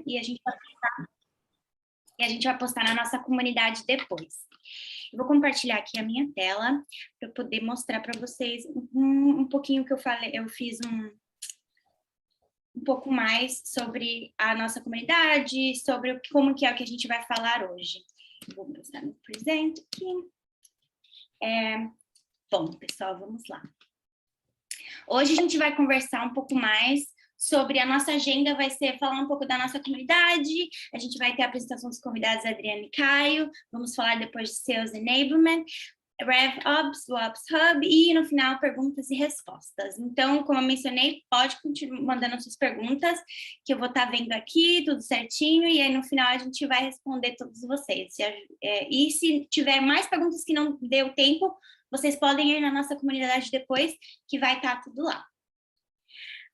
e a gente vai postar na nossa comunidade depois. Eu vou compartilhar aqui a minha tela para poder mostrar para vocês um pouquinho que eu falei. Eu fiz um pouco mais sobre a nossa comunidade, sobre como que é o que a gente vai falar hoje. Vou mostrar no presente aqui. Bom, pessoal, vamos lá. Hoje a gente vai conversar um pouco mais sobre a nossa agenda, vai ser falar um pouco da nossa comunidade, a gente vai ter a apresentação dos convidados Adriana e Caio, vamos falar depois de Sales Enablement, RevOps, o Ops Hub e no final perguntas e respostas. Então, como eu mencionei, pode continuar mandando suas perguntas, que eu vou estar vendo aqui, tudo certinho, e aí no final a gente vai responder todos vocês. E se tiver mais perguntas que não deu tempo, vocês podem ir na nossa comunidade depois, que vai estar tudo lá.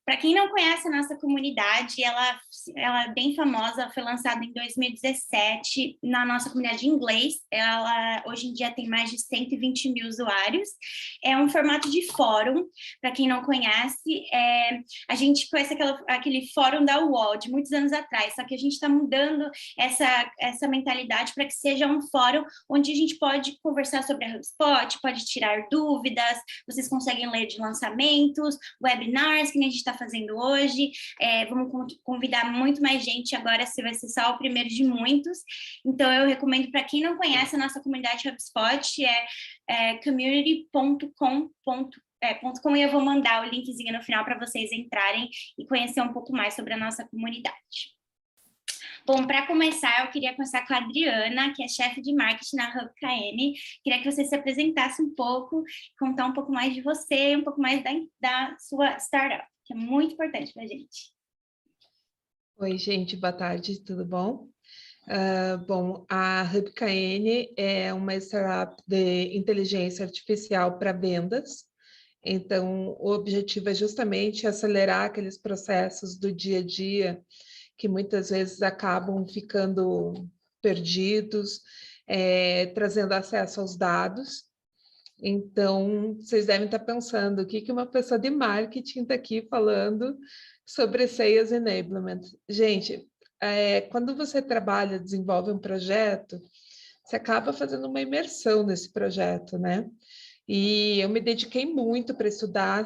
Para quem não conhece a nossa comunidade, ela é bem famosa, foi lançada em 2017 na nossa comunidade em inglês. Ela hoje em dia tem mais de 120 mil usuários. É um formato de fórum, para quem não conhece. A gente conhece aquele fórum da UOL de muitos anos atrás, só que a gente está mudando essa mentalidade para que seja um fórum onde a gente pode conversar sobre a HubSpot, pode tirar dúvidas, vocês conseguem ler de lançamentos, webinars, que nem a gente está fazendo hoje, vamos convidar muito mais gente agora, se vai ser só o primeiro de muitos, então eu recomendo para quem não conhece a nossa comunidade HubSpot, community.com, e eu vou mandar o linkzinho no final para vocês entrarem e conhecer um pouco mais sobre a nossa comunidade. Bom, para começar, eu queria começar com a Adriana, que é chefe de marketing na HubKM. Queria que você se apresentasse um pouco, contar um pouco mais de você, um pouco mais da sua startup, que é muito importante para a gente. Oi, gente, boa tarde, tudo bom? Bom, a HubKM é uma startup de inteligência artificial para vendas. Então, o objetivo é justamente acelerar aqueles processos do dia a dia que muitas vezes acabam ficando perdidos, trazendo acesso aos dados. Então, vocês devem estar pensando, o que uma pessoa de marketing está aqui falando sobre Sales Enablement? Gente, quando você trabalha, desenvolve um projeto, você acaba fazendo uma imersão nesse projeto, né? E eu me dediquei muito para estudar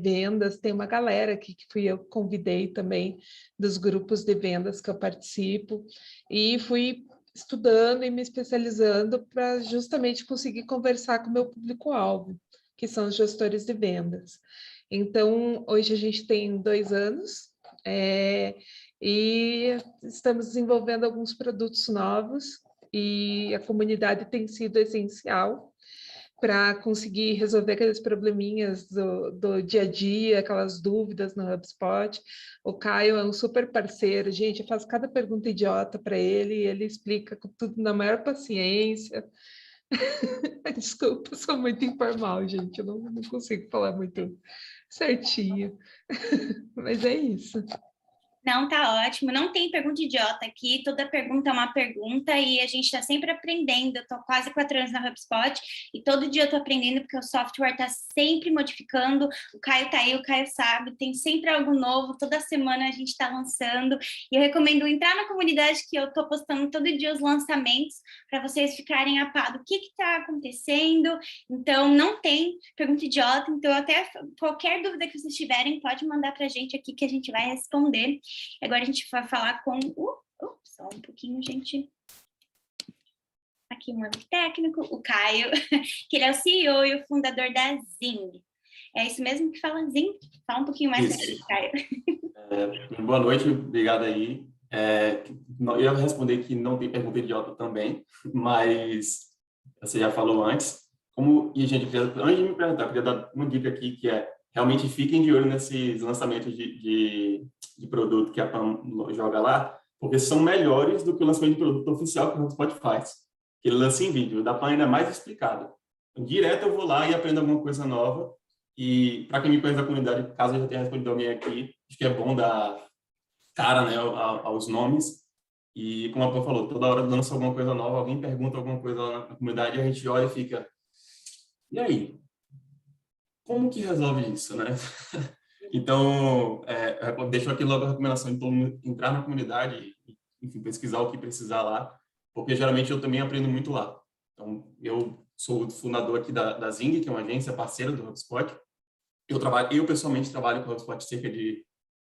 vendas. Tem uma galera aqui que eu convidei também dos grupos de vendas que eu participo e fui estudando e me especializando para justamente conseguir conversar com o meu público-alvo, que são os gestores de vendas. Então, hoje a gente tem 2 anos e estamos desenvolvendo alguns produtos novos e a comunidade tem sido essencial para conseguir resolver aqueles probleminhas do dia a dia, aquelas dúvidas no HubSpot. O Caio é um super parceiro, gente, eu faço cada pergunta idiota para ele e ele explica com tudo na maior paciência. Desculpa, sou muito informal, gente, eu não consigo falar muito certinho, mas é isso. Não, tá ótimo. Não tem pergunta idiota aqui. Toda pergunta é uma pergunta e a gente está sempre aprendendo. Eu estou quase 4 anos na HubSpot e todo dia eu estou aprendendo porque o software está sempre modificando. O Caio está aí, o Caio sabe. Tem sempre algo novo. Toda semana a gente está lançando. E eu recomendo entrar na comunidade que eu estou postando todo dia os lançamentos para vocês ficarem a par do que está acontecendo. Então, não tem pergunta idiota. Então, até qualquer dúvida que vocês tiverem, pode mandar para a gente aqui que a gente vai responder. Agora a gente vai falar com só um pouquinho, gente. Aqui um amigo técnico, o Caio, que ele é o CEO e o fundador da Zing. É isso mesmo que fala, Zing? Fala um pouquinho mais sobre isso, Caio. Boa noite, obrigado aí. Eu ia responder que não tem pergunta idiota também, mas você já falou antes. Gente, antes de me perguntar, eu queria dar uma dica aqui, que é realmente fiquem de olho nesses lançamentos de produto que a PAN joga lá, porque são melhores do que o lançamento de produto oficial que o HubSpot faz, que ele lança em vídeo. O da PAN ainda é mais explicado. Direto eu vou lá e aprendo alguma coisa nova. E para quem me conhece da comunidade, caso eu já tenha respondido alguém aqui, acho que é bom dar cara, né, aos nomes. E como a PAN falou, toda hora lança alguma coisa nova, alguém pergunta alguma coisa lá na comunidade e a gente olha e fica... E aí? Como que resolve isso, né? Então, deixo aqui logo a recomendação de todo mundo entrar na comunidade e, enfim, pesquisar o que precisar lá, porque geralmente eu também aprendo muito lá. Então, eu sou o fundador aqui da Zing, que é uma agência parceira do HubSpot. Eu pessoalmente trabalho com o HubSpot há cerca de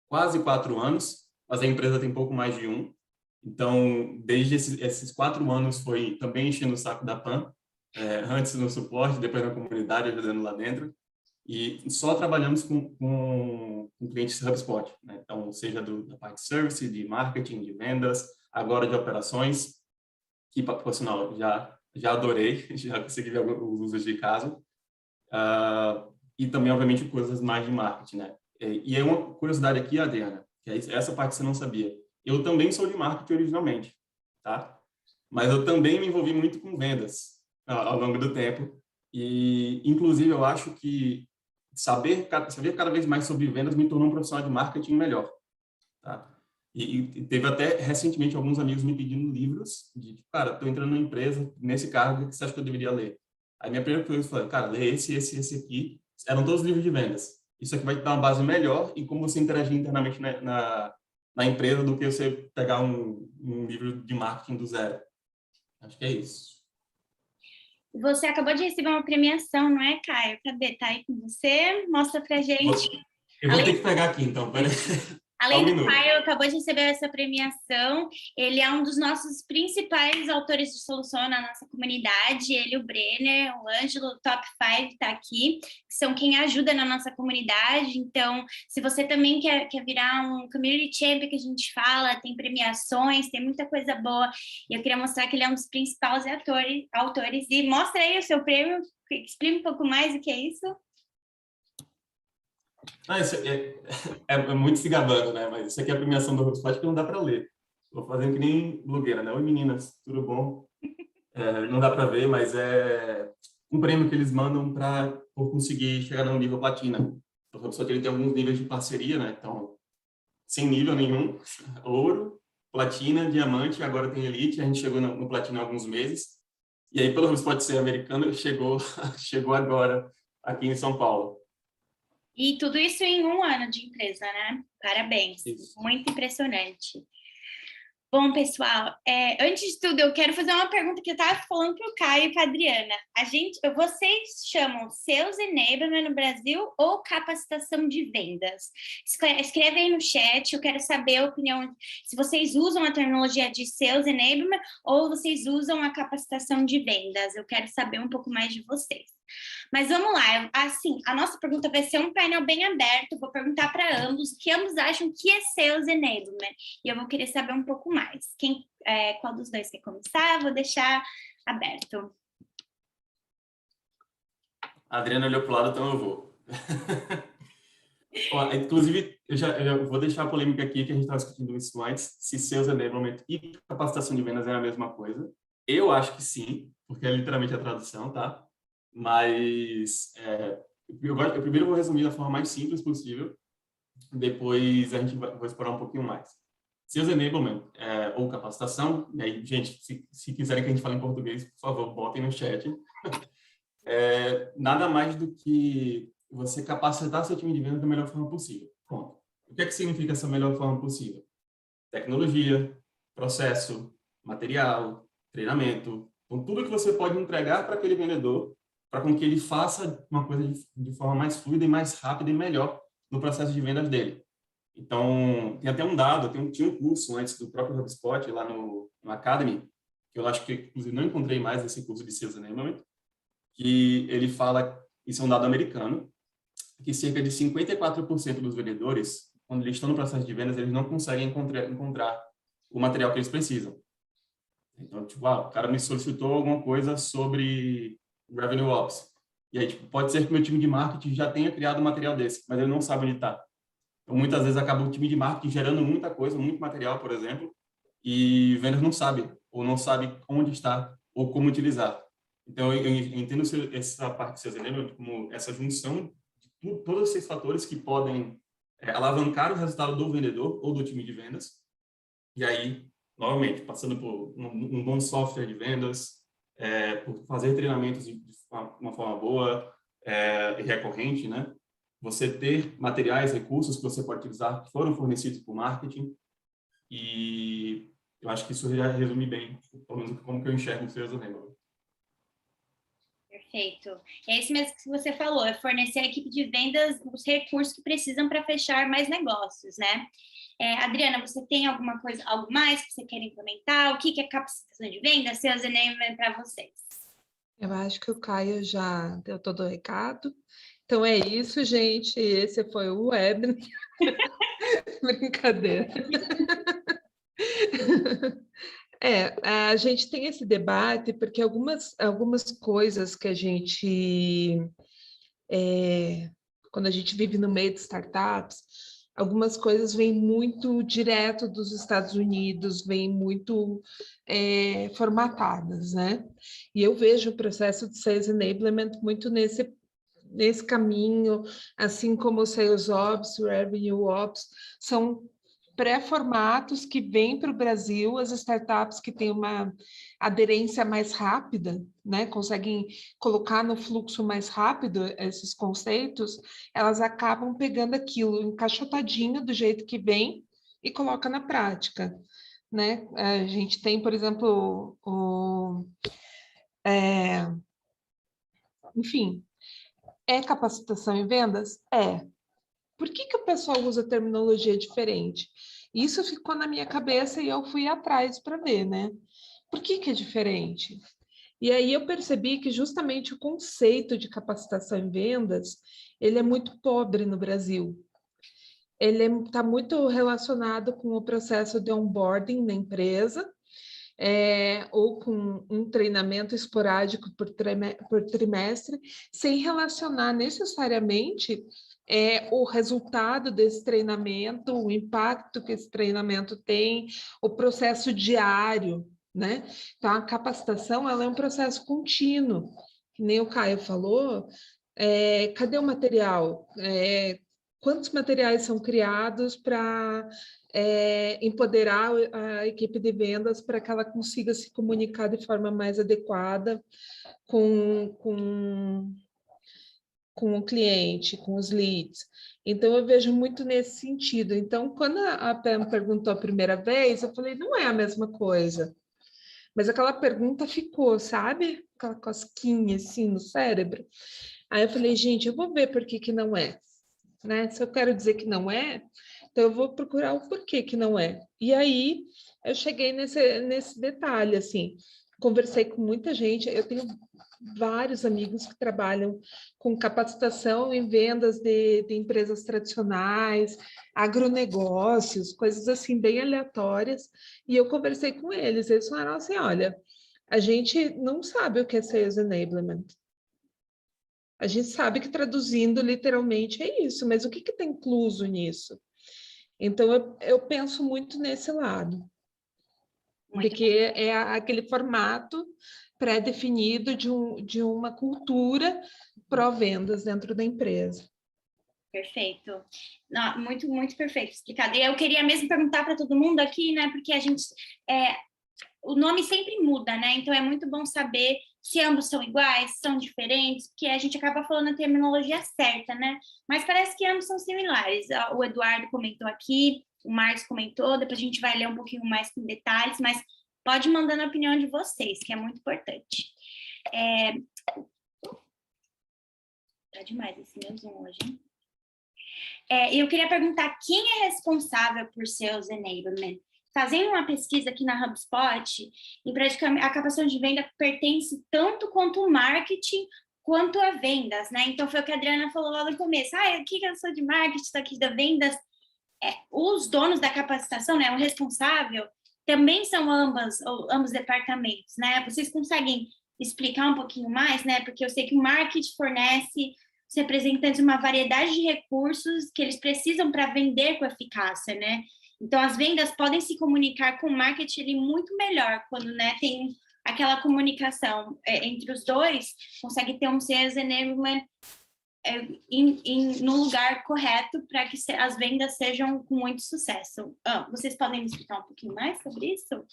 quase 4 anos, mas a empresa tem pouco mais de um. Então, desde esses 4 anos foi também enchendo o saco da PAN, antes no suporte, depois na comunidade, ajudando lá dentro. E só trabalhamos com clientes HubSpot, né? Então, seja da parte de service, de marketing, de vendas, agora de operações, que, por sinal, já adorei, já consegui ver os usos de caso. E também, obviamente, coisas mais de marketing, né? E é uma curiosidade aqui, Adriana, que essa parte você não sabia. Eu também sou de marketing originalmente, tá? Mas eu também me envolvi muito com vendas ao longo do tempo. E, inclusive, eu acho que saber cada vez mais sobre vendas me tornou um profissional de marketing melhor, tá? E teve até recentemente alguns amigos me pedindo livros de, cara, estou entrando na empresa, nesse cargo, o que você acha que eu deveria ler? Aí minha primeira coisa foi, cara, lê esse aqui. Eram todos livros de vendas. Isso aqui vai te dar uma base melhor em como você interagir internamente na empresa do que você pegar um livro de marketing do zero. Acho que é isso. Você acabou de receber uma premiação, não é, Caio? Cadê? Tá aí com você? Mostra pra gente. Eu vou ter que pegar aqui, então. Peraí. Além do Caio, acabou de receber essa premiação. Ele é um dos nossos principais autores de solução na nossa comunidade. Ele, o Brenner, o Ângelo, o Top 5 está aqui, que são quem ajuda na nossa comunidade. Então, se você também quer virar um community champion, que a gente fala, tem premiações, tem muita coisa boa. E eu queria mostrar que ele é um dos principais autores. E mostra aí o seu prêmio, explica um pouco mais o que é isso. Isso é muito se gabando, né? Mas isso aqui é a premiação do HubSpot que não dá para ler. Vou fazendo que nem blogueira, né? Oi, meninas, tudo bom? Não dá para ver, mas é um prêmio que eles mandam por conseguir chegar no nível platina. O HubSpot ele tem alguns níveis de parceria, né? Então, sem nível nenhum, ouro, platina, diamante, agora tem elite. A gente chegou no platina há alguns meses. E aí, pelo HubSpot ser americano, chegou agora aqui em São Paulo. E tudo isso em 1 ano de empresa, né? Parabéns. Isso. Muito impressionante. Bom, pessoal, antes de tudo, eu quero fazer uma pergunta que eu estava falando para o Caio e para a Adriana. Vocês chamam Sales Enablement no Brasil ou capacitação de vendas? Escreve aí no chat, eu quero saber a opinião, se vocês usam a terminologia de Sales Enablement ou vocês usam a capacitação de vendas. Eu quero saber um pouco mais de vocês. Mas vamos lá, assim, a nossa pergunta vai ser um painel bem aberto, vou perguntar para ambos o que ambos acham que é Sales Enablement, e eu vou querer saber um pouco mais. Qual dos dois quer começar? Vou deixar aberto. A Adriana olhou para o lado, então eu vou. Inclusive, eu já vou deixar a polêmica aqui, que a gente estava discutindo isso antes, se Sales Enablement e capacitação de vendas é a mesma coisa. Eu acho que sim, porque é literalmente a tradução, tá? Mas eu primeiro vou resumir da forma mais simples possível, depois a gente vai explorar um pouquinho mais. Sales Enablement ou capacitação, e aí, gente, se quiserem que a gente fale em português, por favor, botem no chat. Nada mais do que você capacitar seu time de vendas da melhor forma possível. Pronto. O que é que significa essa melhor forma possível? Tecnologia, processo, material, treinamento, então, tudo que você pode entregar para aquele vendedor para com que ele faça uma coisa de forma mais fluida e mais rápida e melhor no processo de vendas dele. Então, tem até um dado, tinha um curso antes do próprio HubSpot, lá no Academy, que eu acho que, inclusive, não encontrei mais esse curso de Sales Enablement, que ele fala, isso é um dado americano, que cerca de 54% dos vendedores, quando eles estão no processo de vendas, eles não conseguem encontrar o material que eles precisam. Então, tipo, o cara me solicitou alguma coisa sobre Revenue Ops. E aí, tipo, pode ser que o meu time de marketing já tenha criado um material desse, mas ele não sabe onde está. Então, muitas vezes acaba o time de marketing gerando muita coisa, muito material, por exemplo, e vendas não sabe, ou não sabe onde está, ou como utilizar. Então, eu entendo essa parte que vocês lembram como essa junção de todos esses fatores que podem alavancar o resultado do vendedor ou do time de vendas. E aí, novamente, passando por um bom software de vendas, por fazer treinamentos de uma forma boa e recorrente, né? você ter materiais, recursos que você pode utilizar, que foram fornecidos por marketing, e eu acho que isso já resume bem, pelo menos como que eu enxergo o Sales Enablement. Perfeito. É isso mesmo que você falou, é fornecer à equipe de vendas os recursos que precisam para fechar mais negócios, né? Adriana, você tem alguma coisa, algo mais que você quer implementar? O que é capacitação de vendas? Sales Enablement para vocês? Eu acho que o Caio já deu todo o recado. Então é isso, gente. Esse foi o webinar. Brincadeira. A gente tem esse debate porque algumas coisas que a gente, quando a gente vive no meio de startups, algumas coisas vêm muito direto dos Estados Unidos, vêm muito formatadas, né? E eu vejo o processo de Sales Enablement muito nesse caminho, assim como o Sales Ops, o Revenue Ops, são pré-formatos que vêm para o Brasil, as startups que têm uma aderência mais rápida, né, conseguem colocar no fluxo mais rápido esses conceitos, elas acabam pegando aquilo encaixotadinho do jeito que vem e coloca na prática, né? A gente tem, por exemplo, enfim, capacitação em vendas? Por que o pessoal usa terminologia diferente? Isso ficou na minha cabeça e eu fui atrás para ver, né? Por que é diferente? E aí eu percebi que justamente o conceito de capacitação em vendas, ele é muito pobre no Brasil. Ele está muito relacionado com o processo de onboarding na empresa, ou com um treinamento esporádico por trimestre, sem relacionar necessariamente o resultado desse treinamento, o impacto que esse treinamento tem, o processo diário, né? Então, a capacitação ela é um processo contínuo, que nem o Caio falou, cadê o material? Quantos materiais são criados para empoderar a equipe de vendas para que ela consiga se comunicar de forma mais adequada com o cliente, com os leads. Então, eu vejo muito nesse sentido. Então, quando a Pam perguntou a primeira vez, eu falei, não é a mesma coisa. Mas aquela pergunta ficou, sabe? Aquela cosquinha assim no cérebro. Aí eu falei, gente, eu vou ver por que não é. Né? Se eu quero dizer que não é, então eu vou procurar o porquê que não é. E aí eu cheguei nesse detalhe, assim, conversei com muita gente, eu tenho vários amigos que trabalham com capacitação em vendas de empresas tradicionais, agronegócios, coisas assim bem aleatórias, e eu conversei com eles falaram assim, olha, a gente não sabe o que é Sales Enablement. A gente sabe que traduzindo literalmente é isso, mas o que está incluso nisso? Então, eu penso muito nesse lado, porque é aquele formato pré-definido de uma cultura pró-vendas dentro da empresa. Perfeito. Não, muito, muito perfeito explicado. E eu queria mesmo perguntar para todo mundo aqui, né, porque a gente... o nome sempre muda, né? Então é muito bom saber se ambos são iguais, são diferentes, porque a gente acaba falando a terminologia certa, né? Mas parece que ambos são similares. O Eduardo comentou aqui, o Marcos comentou, depois a gente vai ler um pouquinho mais com detalhes, mas pode mandar a opinião de vocês, que é muito importante. Tá demais esse meu Zoom hoje, hein? Eu queria perguntar quem é responsável por Sales Enablement? Fazendo uma pesquisa aqui na HubSpot, em praticamente a captação de venda pertence tanto quanto o marketing quanto a vendas, né? Então foi o que a Adriana falou lá no começo. Aqui que eu sou de marketing, estou aqui da vendas. Os donos da capacitação, né? O responsável também são ambos departamentos, né? Vocês conseguem explicar um pouquinho mais, né? Porque eu sei que o marketing fornece os representantes de uma variedade de recursos que eles precisam para vender com eficácia, né? Então, as vendas podem se comunicar com o marketing muito melhor quando, né, tem aquela comunicação entre os dois, consegue ter um sales enablement no lugar correto para que as vendas sejam com muito sucesso. Vocês podem me explicar um pouquinho mais sobre isso?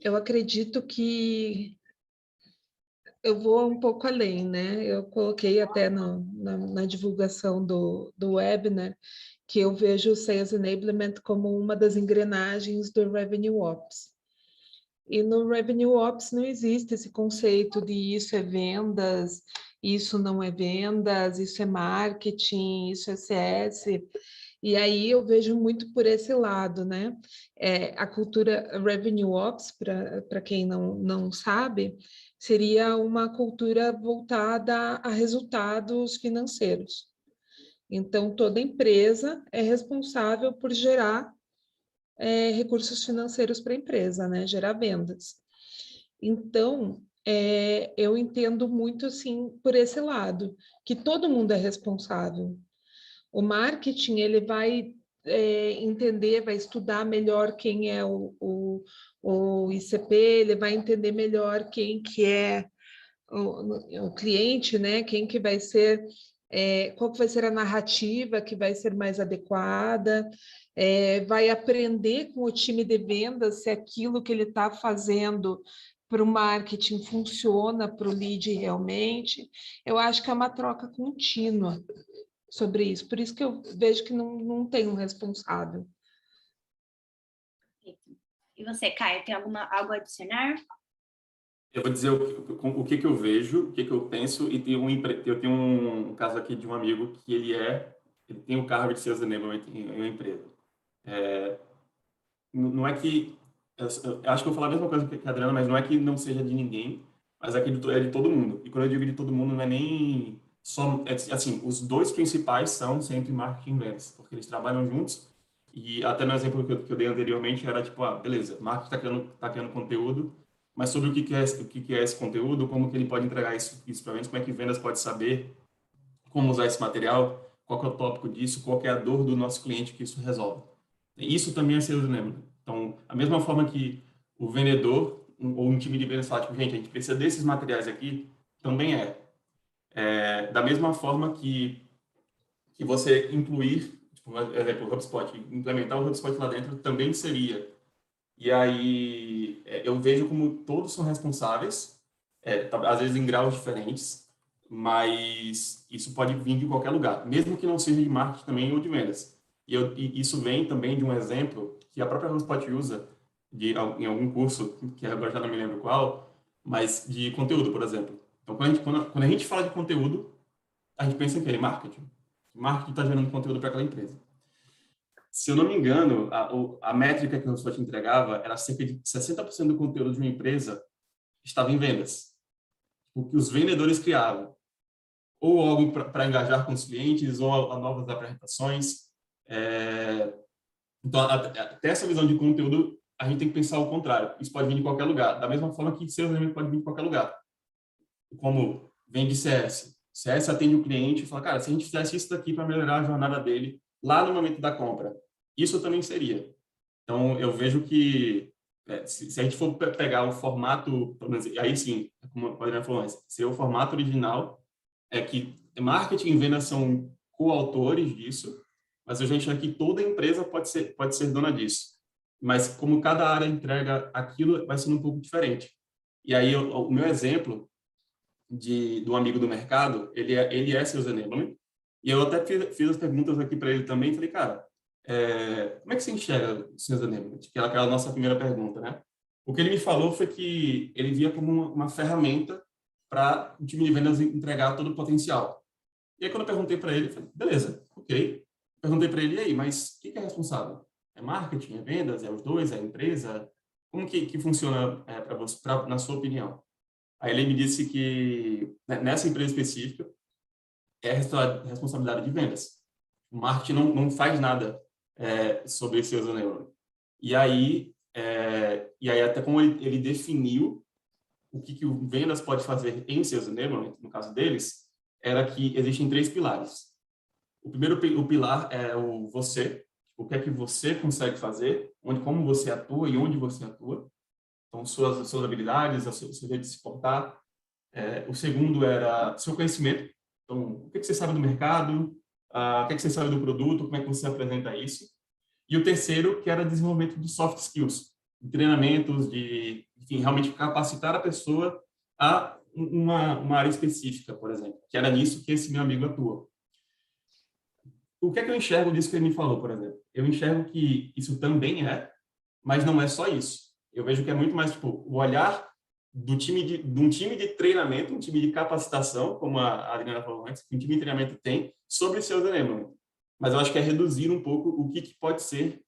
Eu acredito que eu vou um pouco além, né? Eu coloquei até na divulgação do webinar que eu vejo o Sales Enablement como uma das engrenagens do Revenue Ops. E no Revenue Ops não existe esse conceito de isso é vendas, isso não é vendas, isso é marketing, isso é CS. E aí eu vejo muito por esse lado, né? A cultura Revenue Ops, para quem não sabe, seria uma cultura voltada a resultados financeiros. Então, toda empresa é responsável por gerar recursos financeiros para a empresa, né? Gerar vendas. Então, eu entendo muito, assim, por esse lado, que todo mundo é responsável. O marketing, ele vai entender, vai estudar melhor quem é o ICP, ele vai entender melhor quem que é o cliente, né? Quem que vai ser, qual que vai ser a narrativa que vai ser mais adequada, vai aprender com o time de vendas se aquilo que ele está fazendo para o marketing funciona para o lead realmente. Eu acho que é uma troca contínua sobre isso. Por isso que eu vejo que não tem um responsável. E você, Caio, tem algo a adicionar? Eu vou dizer o que eu vejo, o que eu penso, e eu tenho um caso aqui de um amigo que ele tem um cargo de Sales Enablement em uma empresa. Não é que... Eu acho que eu vou falar a mesma coisa que a Adriana, mas não é que não seja de ninguém, mas é de todo mundo. E quando eu digo de todo mundo, não é nem só... assim, os dois principais são sempre marketing e vendas, porque eles trabalham juntos. E até no exemplo que eu dei anteriormente, era tipo, beleza, marketing tá criando conteúdo, mas sobre o que é esse conteúdo, como que ele pode entregar isso para vendas, como é que vendas pode saber como usar esse material, qual que é o tópico disso, qual que é a dor do nosso cliente que isso resolve. Isso também é Sales Enablement. Então, a mesma forma que o vendedor ou um time de vendas fala, tipo, gente, a gente precisa desses materiais aqui, também da mesma forma que você incluir, tipo, por exemplo, o HubSpot, implementar o HubSpot lá dentro também seria. E aí, eu vejo como todos são responsáveis, às vezes em graus diferentes, mas isso pode vir de qualquer lugar, mesmo que não seja de marketing também ou de vendas. E isso vem também de um exemplo que a própria HubSpot usa em algum curso, que agora já não me lembro qual, mas de conteúdo, por exemplo. Então, quando a gente fala de conteúdo, a gente pensa em quê? Marketing. Marketing está gerando conteúdo para aquela empresa. Se eu não me engano, a métrica que o HubSpot entregava era cerca de 60% do conteúdo de uma empresa estava em vendas. O que os vendedores criavam. Ou algo para engajar com os clientes, ou a novas apresentações. Então, até essa visão de conteúdo, a gente tem que pensar o contrário. Isso pode vir de qualquer lugar. Da mesma forma que seus elementos podem vir de qualquer lugar. Como vem de CS. CS atende o cliente e fala, cara, se a gente fizesse isso daqui para melhorar a jornada dele, lá no momento da compra, isso também seria. Então, eu vejo que se a gente for pegar o formato, aí sim, como a Adriana falou antes, se o formato original é que marketing e vendas são coautores disso, mas a gente aqui toda empresa pode ser dona disso. Mas como cada área entrega aquilo, vai sendo um pouco diferente. E aí, o meu exemplo do amigo do mercado, ele é Sales Enablement, e eu até fiz as perguntas aqui para ele também, falei, cara, como é que você enxerga o Sales Enablement? Que é aquela nossa primeira pergunta, né? O que ele me falou foi que ele via como uma ferramenta para o time de vendas entregar todo o potencial. E aí, quando eu perguntei para ele, eu falei, beleza, ok. Perguntei para ele, e aí, mas quem que é responsável? É marketing, é vendas, é os dois, é a empresa? Como que funciona para você, na sua opinião? Aí ele me disse que nessa empresa específica é responsabilidade de vendas. O marketing não faz nada sobre esse Sales Enablement. E aí até como ele definiu o que o vendas pode fazer em Sales Enablement, no caso deles, era que existem 3 pilares. O primeiro pilar é o você, o que é que você consegue fazer, como você atua e onde você atua. Então, suas habilidades, o seu jeito de se portar. O segundo era seu conhecimento. Então, o que você sabe do mercado, o que você sabe do produto, como é que você apresenta isso. E o terceiro, que era desenvolvimento de soft skills, de treinamentos, enfim, realmente capacitar a pessoa a uma área específica, por exemplo, que era nisso que esse meu amigo atua. O que é que eu enxergo disso que ele me falou, por exemplo? Eu enxergo que isso também mas não é só isso. Eu vejo que é muito mais, tipo, o olhar de um time de treinamento, um time de capacitação, como a Adriana falou antes, que um time de treinamento tem sobre seus enablement. Mas eu acho que é reduzir um pouco o que pode ser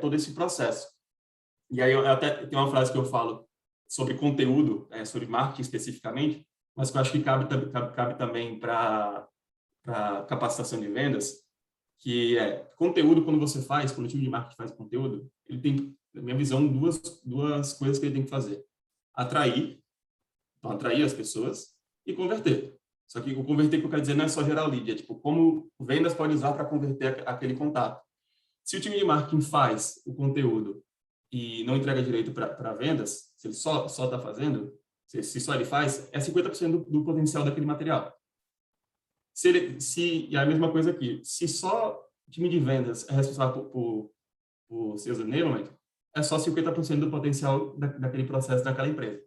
todo esse processo. E aí eu até tenho uma frase que eu falo sobre conteúdo, sobre marketing especificamente, mas que eu acho que cabe também para capacitação de vendas, que conteúdo, quando o time de marketing faz conteúdo, ele tem, na minha visão, duas coisas que ele tem que fazer. Atrair as pessoas e converter. Só que o converter que eu quero dizer não é só gerar o lead, é tipo, como vendas pode usar para converter aquele contato. Se o time de marketing faz o conteúdo e não entrega direito para vendas, se ele só está fazendo, se só ele faz, é 50% do potencial daquele material. E a mesma coisa aqui, se só o time de vendas é responsável por seus enablement, é só 50% do potencial daquele processo daquela empresa.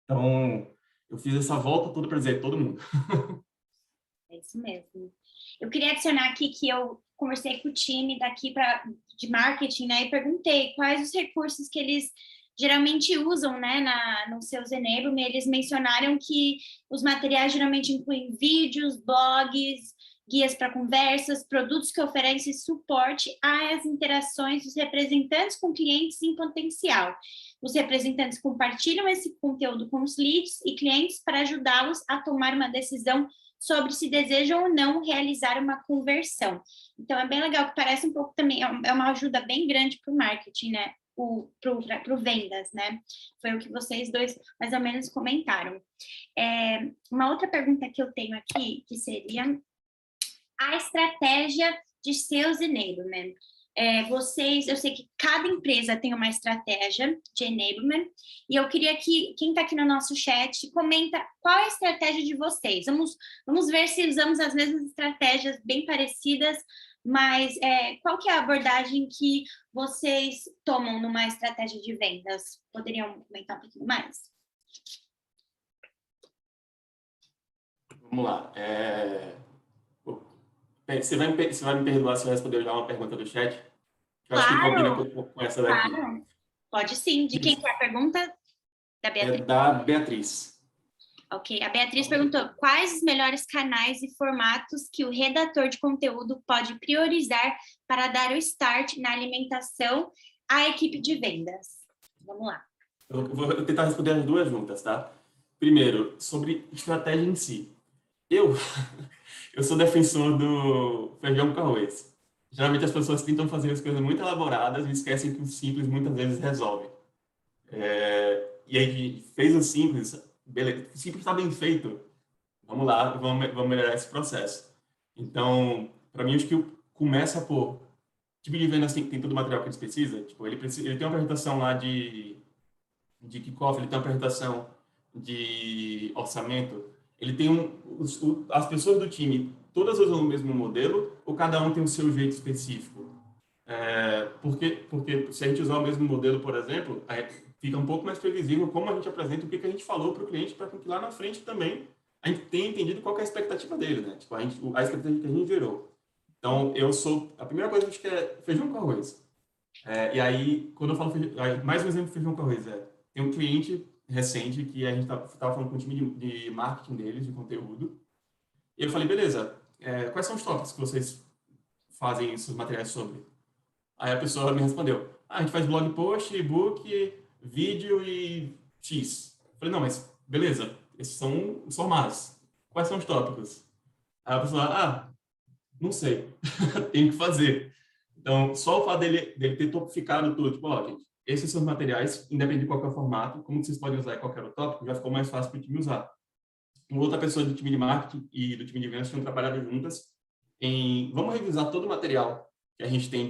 Então, eu fiz essa volta toda para dizer todo mundo. É isso mesmo. Eu queria adicionar aqui que eu conversei com o time daqui de marketing, né, e perguntei quais os recursos que eles geralmente usam, né, nos seus enablement. Eles mencionaram que os materiais geralmente incluem vídeos, blogs, guias para conversas, produtos que oferecem suporte às interações dos representantes com clientes em potencial. Os representantes compartilham esse conteúdo com os leads e clientes para ajudá-los a tomar uma decisão sobre se desejam ou não realizar uma conversão. Então, é bem legal, que parece um pouco também, é uma ajuda bem grande para o marketing, né? Para o vendas, né? Foi o que vocês dois mais ou menos comentaram. Uma outra pergunta que eu tenho aqui, que seria a estratégia de seus enablement. Eu sei que cada empresa tem uma estratégia de enablement, e eu queria que quem está aqui no nosso chat comenta qual é a estratégia de vocês. Vamos ver se usamos as mesmas estratégias bem parecidas, mas qual que é a abordagem que vocês tomam numa estratégia de vendas? Poderiam comentar um pouquinho mais? Vamos lá. Você vai me perdoar se eu responder já uma pergunta do chat? Eu acho que combina com essa daqui. Claro. Pode sim. De quem que é a pergunta? Da Beatriz? É da Beatriz. Ok. A Beatriz perguntou quais os melhores canais e formatos que o redator de conteúdo pode priorizar para dar o start na alimentação à equipe de vendas. Vamos lá. Eu vou tentar responder as duas juntas, tá? Primeiro, sobre estratégia em si. Eu sou defensor do feijão com arroz. Geralmente as pessoas tentam fazer as coisas muito elaboradas e esquecem que o simples muitas vezes resolve. E aí, fez o simples, beleza, o simples está bem feito. Vamos lá, vamos melhorar esse processo. Então, para mim, acho que começa por... Tipo de vendas tem todo o material que eles precisam. Tipo, ele tem uma apresentação lá de kickoff, ele tem uma apresentação de orçamento, ele tem as pessoas do time, todas usam o mesmo modelo, ou cada um tem o seu jeito específico? Porque se a gente usar o mesmo modelo, por exemplo, fica um pouco mais previsível como a gente apresenta o que a gente falou para o cliente, para que lá na frente também a gente tenha entendido qual que é a expectativa dele, né? Tipo, a expectativa que a gente gerou. Então, a primeira coisa que eu acho que é feijão com arroz. E aí, quando eu falo mais um exemplo de feijão com arroz, tem um cliente recente que a gente estava falando com o time de marketing deles, de conteúdo, e eu falei, beleza, quais são os tópicos que vocês fazem seus materiais sobre? Aí a pessoa me respondeu, a gente faz blog post, e-book, vídeo e X. Eu falei, não, mas beleza, esses são os formatos. Quais são os tópicos? Aí a pessoa, não sei, tenho que fazer. Então, só o fato dele ter topificado tudo, tipo, gente, esses são os materiais, independente de qualquer formato, como vocês podem usar em qualquer outro tópico, já ficou mais fácil para o time usar. Uma outra pessoa do time de marketing e do time de vendas tinham trabalhado juntas vamos revisar todo o material que a gente tem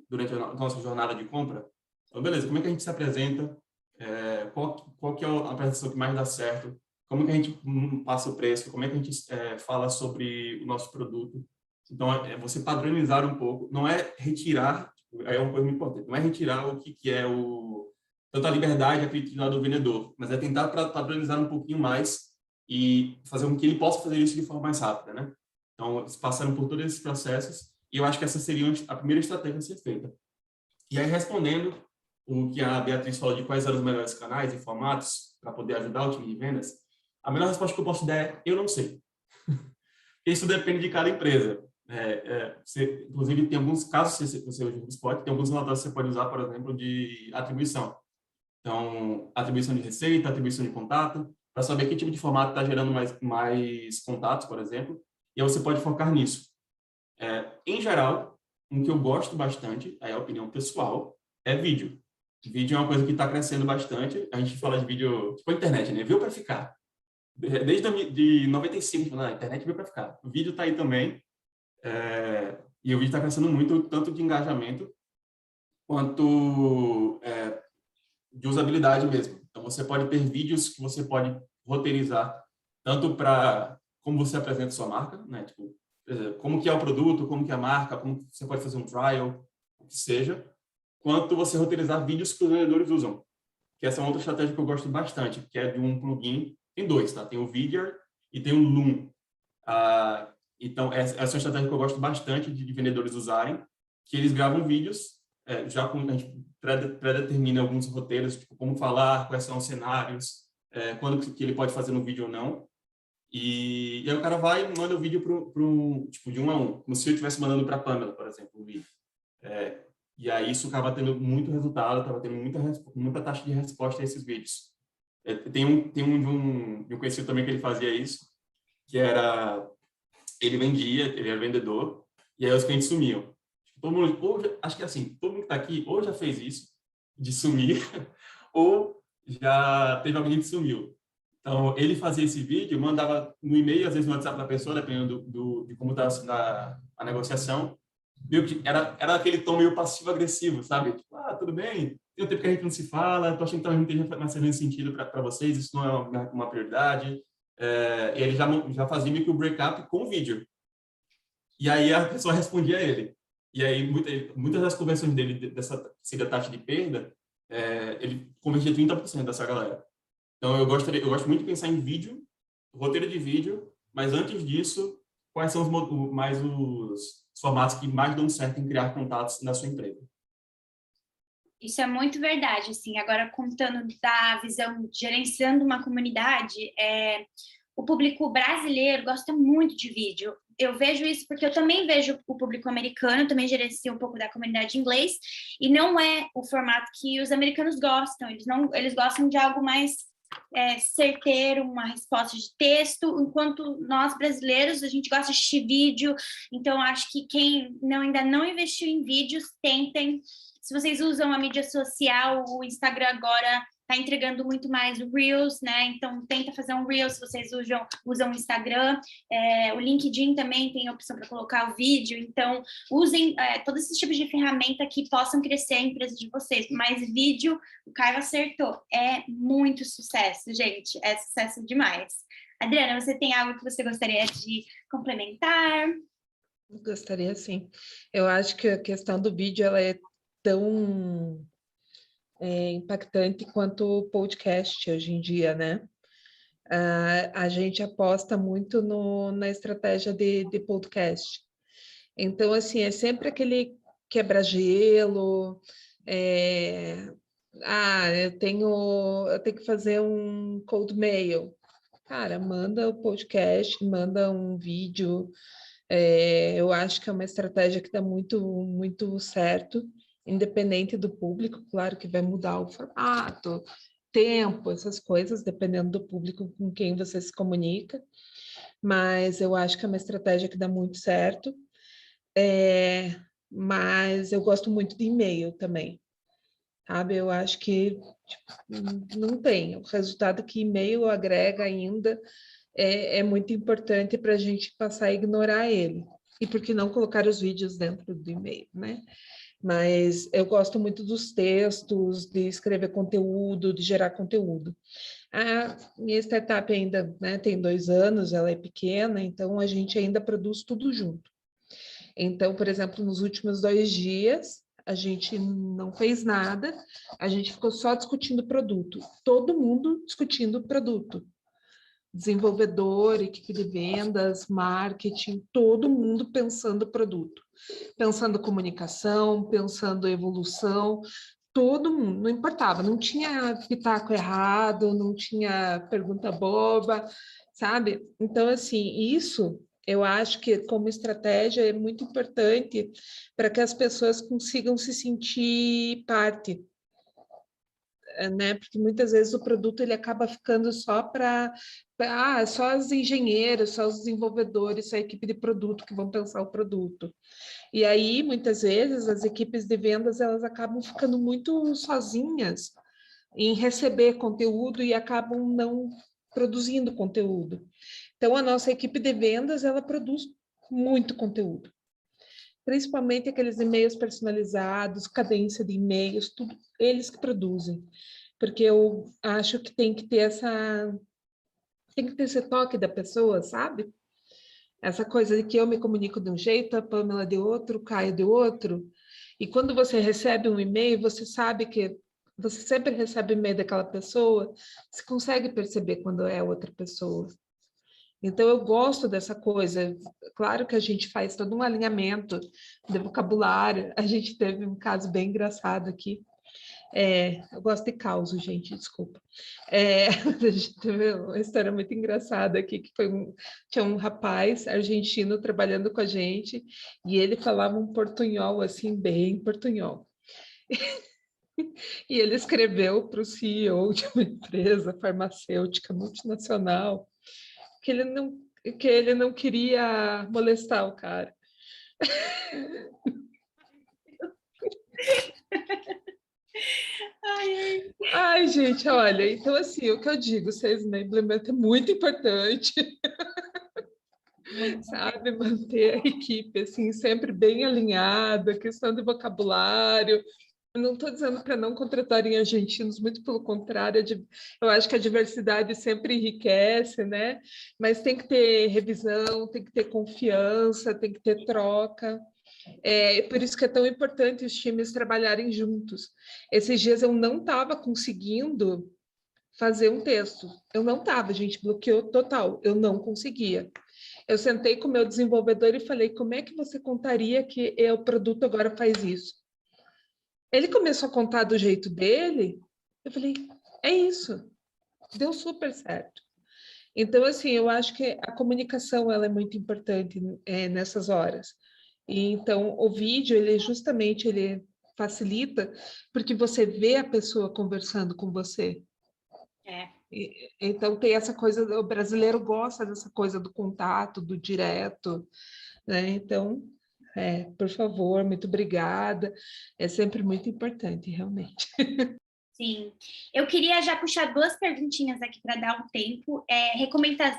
durante a nossa jornada de compra. Então, beleza, como é que a gente se apresenta? Qual que é a apresentação que mais dá certo? Como que a gente passa o preço? Como é que a gente fala sobre o nosso produto? Então, você padronizar um pouco, não é retirar, é uma coisa muito importante, não é retirar o que é tanto a liberdade, a criatividade do vendedor, mas é tentar padronizar um pouquinho mais e fazer com que ele possa fazer isso de forma mais rápida, né? Então, passando por todos esses processos, e eu acho que essa seria a primeira estratégia a ser feita. E aí, respondendo o que a Beatriz falou de quais eram os melhores canais e formatos para poder ajudar o time de vendas, a melhor resposta que eu posso dar é: eu não sei. Isso depende de cada empresa. Inclusive, tem alguns casos, se você usa o Spot, tem alguns relatórios que você pode usar, por exemplo, de atribuição. Então, atribuição de receita, atribuição de contato, para saber que tipo de formato está gerando mais contatos, por exemplo, e aí você pode focar nisso. Em geral, um que eu gosto bastante, aí é a opinião pessoal, é vídeo. Vídeo é uma coisa que está crescendo bastante. A gente fala de vídeo, tipo a internet, né? Veio para ficar. Desde de 95, a internet veio para ficar. O vídeo está aí também. E o vídeo está crescendo muito, tanto de engajamento quanto de usabilidade mesmo. Então, você pode ter vídeos que você pode roteirizar tanto para como você apresenta sua marca, né? Tipo, como que é o produto, como que é a marca, como você pode fazer um trial, o que seja, quanto você roteirizar vídeos que os vendedores usam. Que essa é uma outra estratégia que eu gosto bastante, que é de um plugin. Tem dois, tá? Tem o Vidyard e tem o Loom. Então, essa é uma estratégia que eu gosto bastante de vendedores usarem, que eles gravam vídeos, já com a gente pré-determina alguns roteiros, tipo como falar, quais são os cenários, quando que ele pode fazer no vídeo ou não. E aí o cara vai e manda o vídeo tipo, de 1 a 1, como se eu estivesse mandando para a Pamela, por exemplo, o vídeo. E aí isso acaba tendo muito resultado, acaba tendo muita taxa de resposta a esses vídeos. Tem um de um conhecido também que ele fazia isso, que era, ele era vendedor, e aí os clientes sumiam. Todo mundo, acho que assim, todo mundo que está aqui ou já fez isso, de sumir, ou já teve alguém que sumiu. Então, ele fazia esse vídeo, mandava no e-mail, às vezes no WhatsApp da pessoa, dependendo de como estava a negociação. Era aquele tom meio passivo-agressivo, sabe? Tipo, tudo bem, tem um tempo que a gente não se fala, tô achando que talvez não esteja mais fazendo sentido para vocês, isso não é uma prioridade. E ele já fazia meio que o break-up com o vídeo. E aí a pessoa respondia a ele. E aí muitas das conversões dele, dessa taxa de perda, ele convertia 30% dessa galera. Então, eu gosto muito de pensar em vídeo, roteiro de vídeo, mas antes disso, quais são os formatos que mais dão certo em criar contatos na sua empresa? Isso é muito verdade, assim, agora contando da visão, gerenciando uma comunidade, o público brasileiro gosta muito de vídeo. Eu vejo isso porque eu também vejo o público americano, também gerencio um pouco da comunidade em inglês, e não é o formato que os americanos gostam, eles gostam de algo mais certeiro, uma resposta de texto, enquanto nós brasileiros, a gente gosta de assistir vídeo, então acho que quem ainda não investiu em vídeos, tentem. Se vocês usam a mídia social, o Instagram agora está entregando muito mais o Reels, né? Então, tenta fazer um Reels se vocês usam o Instagram. O LinkedIn também tem a opção para colocar o vídeo. Então, usem todos esses tipos de ferramenta que possam crescer a empresa de vocês. Mas vídeo, o Caio acertou. É muito sucesso, gente. É sucesso demais. Adriana, você tem algo que você gostaria de complementar? Gostaria, sim. Eu acho que a questão do vídeo, ela é tão impactante quanto o podcast hoje em dia, né? A gente aposta muito na estratégia de podcast. Então, assim, é sempre aquele quebra-gelo, eu tenho que fazer um cold mail. Cara, manda o podcast, manda um vídeo. Eu acho que é uma estratégia que dá muito, muito certo, independente do público, claro que vai mudar o formato, tempo, essas coisas, dependendo do público com quem você se comunica, mas eu acho que é uma estratégia que dá muito certo, mas eu gosto muito de e-mail também, sabe? Eu acho que não tem, o resultado que e-mail agrega ainda é muito importante para a gente passar a ignorar ele. E por que não colocar os vídeos dentro do e-mail, né? Mas eu gosto muito dos textos, de escrever conteúdo, de gerar conteúdo. A minha startup ainda, né, tem 2 anos, ela é pequena, então a gente ainda produz tudo junto. Então, por exemplo, nos últimos 2 dias, a gente não fez nada, a gente ficou só discutindo produto. Todo mundo discutindo produto. desenvolvedor, equipe de vendas, marketing, todo mundo pensando produto, pensando comunicação, pensando evolução, todo mundo, não importava, não tinha pitaco errado, não tinha pergunta boba, sabe? Então, assim, isso eu acho que como estratégia é muito importante para que as pessoas consigam se sentir parte, né? Porque muitas vezes o produto ele acaba ficando só para só os engenheiros, só os desenvolvedores, só a equipe de produto que vão pensar o produto. E aí, muitas vezes, as equipes de vendas elas acabam ficando muito sozinhas em receber conteúdo e acabam não produzindo conteúdo. Então, a nossa equipe de vendas, ela produz muito conteúdo. Principalmente aqueles e-mails personalizados, cadência de e-mails, tudo eles que produzem. Porque eu acho que tem que ter esse toque da pessoa, sabe? Essa coisa de que eu me comunico de um jeito, a Pamela de outro, o Caio de outro. E quando você recebe um e-mail, você sabe que você sempre recebe e-mail daquela pessoa, você consegue perceber quando é outra pessoa. Então, eu gosto dessa coisa. Claro que a gente faz todo um alinhamento de vocabulário. A gente teve um caso bem engraçado aqui. Eu gosto de caos, gente, desculpa. A gente teve uma história muito engraçada aqui, que tinha um rapaz argentino trabalhando com a gente, e ele falava um portunhol, assim, bem portunhol. E ele escreveu para o CEO de uma empresa farmacêutica multinacional que ele não queria molestar o cara. Ai, gente, olha, então assim, o que eu digo, Sales Enablement é muito importante, sabe, manter a equipe, assim, sempre bem alinhada, questão de vocabulário. Eu não estou dizendo para não contratarem argentinos, muito pelo contrário, eu acho que a diversidade sempre enriquece, né? Mas tem que ter revisão, tem que ter confiança, tem que ter troca. Por isso que é tão importante os times trabalharem juntos. Esses dias eu não estava conseguindo fazer um texto. Eu não estava, gente, bloqueou total. Eu não conseguia. Eu sentei com o meu desenvolvedor e falei, como é que você contaria que o produto agora faz isso? Ele começou a contar do jeito dele, eu falei, é isso. Deu super certo. Então, assim, eu acho que a comunicação ela é muito importante nessas horas. E, então, o vídeo, ele facilita porque você vê a pessoa conversando com você. Então, tem essa coisa, o brasileiro gosta dessa coisa do contato, do direto, né? Então, por favor, muito obrigada. É sempre muito importante, realmente. Sim. Eu queria já puxar duas perguntinhas aqui para dar um tempo.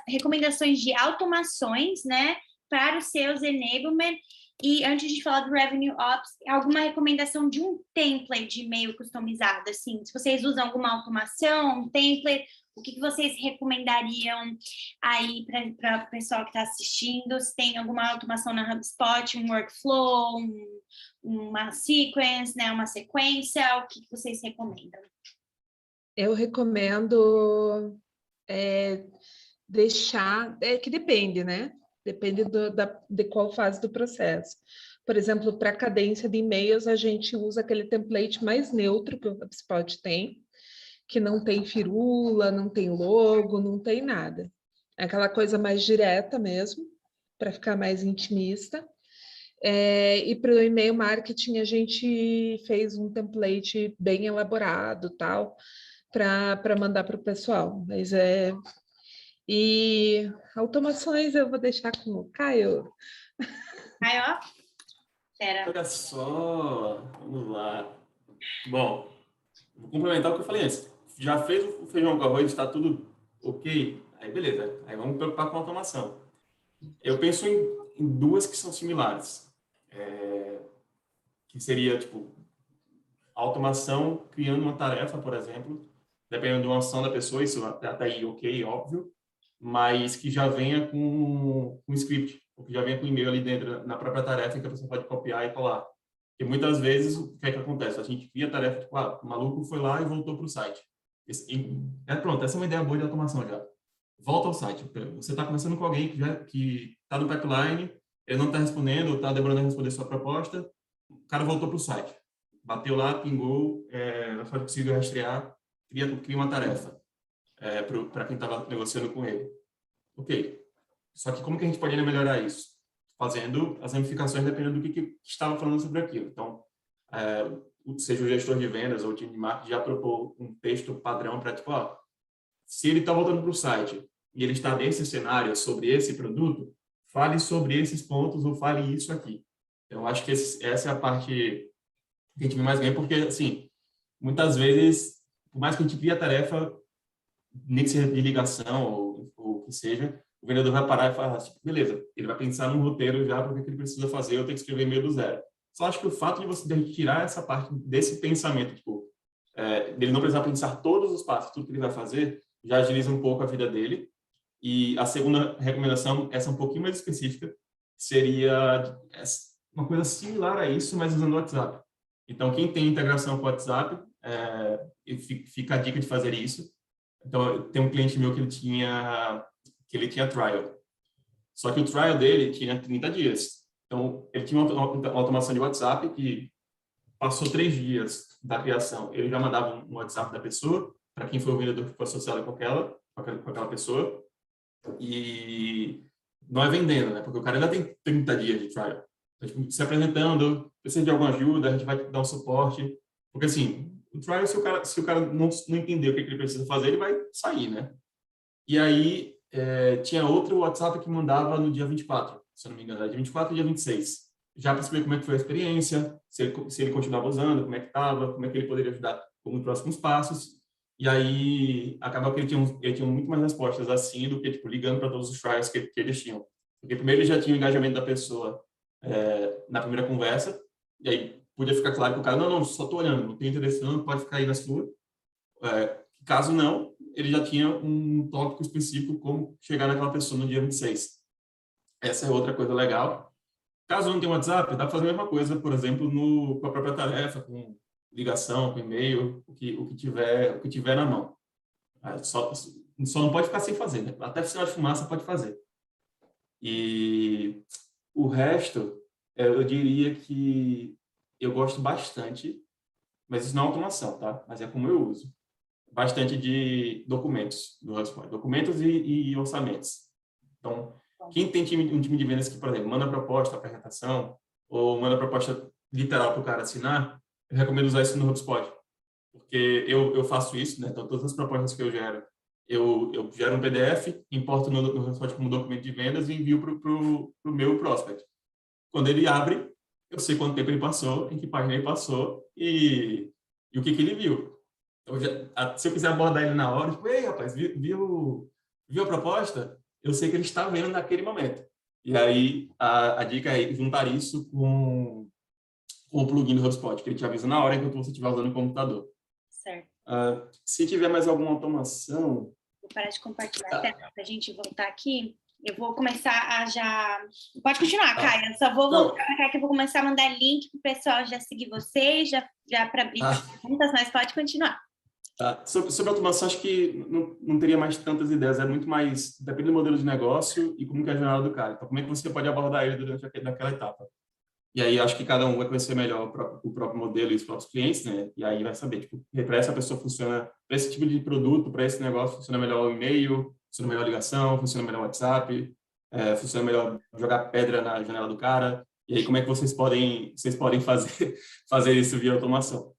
Recomendações de automações, né, para os seus enablement. E antes de falar do Revenue Ops, alguma recomendação de um template de e-mail customizado? Assim, se vocês usam alguma automação, um template, o que vocês recomendariam aí para o pessoal que está assistindo? Se tem alguma automação na HubSpot, um workflow, uma sequence, né, uma sequência, o que vocês recomendam? Eu recomendo deixar, que depende, né? Depende de qual fase do processo. Por exemplo, para cadência de e-mails, a gente usa aquele template mais neutro que o HubSpot tem, que não tem firula, não tem logo, não tem nada. É aquela coisa mais direta mesmo, para ficar mais intimista. E para o e-mail marketing, a gente fez um template bem elaborado, tal, para mandar para o pessoal. E automações eu vou deixar com o Caio. Aí, ó. Pera. Olha só, vamos lá. Bom, vou complementar o que eu falei antes. Já fez o feijão com arroz, está tudo ok? Aí beleza, aí vamos preocupar com a automação. Eu penso em duas que são similares. Que seria, tipo, automação criando uma tarefa, por exemplo, dependendo de uma ação da pessoa, isso até aí ok, óbvio, mas que já venha com um script, ou que já venha com um e-mail ali dentro, na própria tarefa, que a pessoa pode copiar e colar. Porque muitas vezes, o que é que acontece? A gente cria a tarefa, tipo, o maluco foi lá e voltou para o site. Pronto, essa é uma ideia boa de automação já. volta ao site. Você está conversando com alguém que está no pipeline, ele não está respondendo, ou está demorando a responder sua proposta, o cara voltou para o site. Bateu lá, pingou, não foi possível rastrear, cria uma tarefa para quem estava negociando com ele. Ok. Só que como que a gente pode ainda melhorar isso? Fazendo as ramificações dependendo do que estava falando sobre aquilo. Então, seja o gestor de vendas ou o time de marketing já propôs um texto padrão para, tipo, ó, se ele está voltando para o site e ele está nesse cenário sobre esse produto, fale sobre esses pontos ou fale isso aqui. Eu acho que essa é a parte que a gente mais ganha, porque, assim, muitas vezes, por mais que a gente crie a tarefa, nem que seja de ligação ou o que seja, o vendedor vai parar e falar, tipo, beleza, ele vai pensar num roteiro já para o que ele precisa fazer, eu tenho que escrever e-mail do zero. Só acho que o fato de você tirar essa parte desse pensamento, tipo, dele não precisar pensar todos os passos, tudo que ele vai fazer, já agiliza um pouco a vida dele. E a segunda recomendação, essa um pouquinho mais específica, seria uma coisa similar a isso, mas usando o WhatsApp. Então, quem tem integração com o WhatsApp, fica a dica de fazer isso. Então, tem um cliente meu que ele tinha trial. Só que o trial dele tinha 30 dias. Então, ele tinha uma automação de WhatsApp que passou 3 dias da criação. Ele já mandava um WhatsApp da pessoa, para quem foi o vendedor que foi associado com aquela pessoa. E não é vendendo, né? Porque o cara ainda tem 30 dias de trial. Então, tipo, se apresentando, precisa de alguma ajuda, a gente vai dar um suporte. Porque, assim, o trial, se o cara não entender o que ele precisa fazer, ele vai sair, né? E aí, tinha outro WhatsApp que mandava no dia 24, se eu não me engano, dia 24 e dia 26. Já para saber como é que foi a experiência, se ele continuava usando, como é que estava, como é que ele poderia ajudar nos próximos passos. E aí, acaba que ele tinha muito mais respostas assim do que, tipo, ligando para todos os trials que eles tinham. Porque primeiro ele já tinha o engajamento da pessoa na primeira conversa, e aí podia ficar claro que o cara, não, só estou olhando, não tem interesse não, pode ficar aí na sua. Caso não, ele já tinha um tópico específico como chegar naquela pessoa no dia 26. Essa é outra coisa legal. Caso não tenha WhatsApp, dá para fazer a mesma coisa, por exemplo, com a própria tarefa, com ligação, com e-mail, o que tiver na mão. Só não pode ficar sem fazer, né? Até sinal de fumaça pode fazer. E o resto, eu diria que eu gosto bastante, mas isso não é automação, tá? Mas é como eu uso. Bastante de documentos do HubSpot. Documentos e orçamentos. Então, quem tem um time de vendas que, por exemplo, manda proposta, apresentação, ou manda proposta literal para o cara assinar, eu recomendo usar isso no HubSpot. Porque eu faço isso, né? Então, todas as propostas que eu gero, eu gero um PDF, importo no HubSpot como documento de vendas e envio para o meu prospect. Quando ele abre, eu sei quanto tempo ele passou, em que página ele passou e o que ele viu. Então, se eu quiser abordar ele na hora, tipo, ei, rapaz, viu a proposta? Eu sei que ele está vendo naquele momento. E aí, a dica é juntar isso com o plugin do HubSpot, que ele te avisa na hora enquanto você estiver usando o computador. Certo. Se tiver mais alguma automação... Vou parar de compartilhar a tela para a gente voltar aqui. Eu vou começar a já... Pode continuar, Caio. Eu só vou voltar para cá que eu vou começar a mandar link para o pessoal já seguir vocês, já para abrir perguntas, mas pode continuar. Sobre automação, acho que não teria mais tantas ideias. É muito mais... Depende do modelo de negócio e como que é a jornada do cara. Então, como é que você pode abordar ele durante aquela etapa? E aí, acho que cada um vai conhecer melhor o próprio modelo e os próprios clientes, né? E aí vai saber, tipo, para essa pessoa funciona, para esse tipo de produto, para esse negócio, funciona melhor o e-mail, funciona melhor a ligação, funciona melhor o WhatsApp, funciona melhor jogar pedra na janela do cara. E aí, como é que vocês podem fazer isso via automação?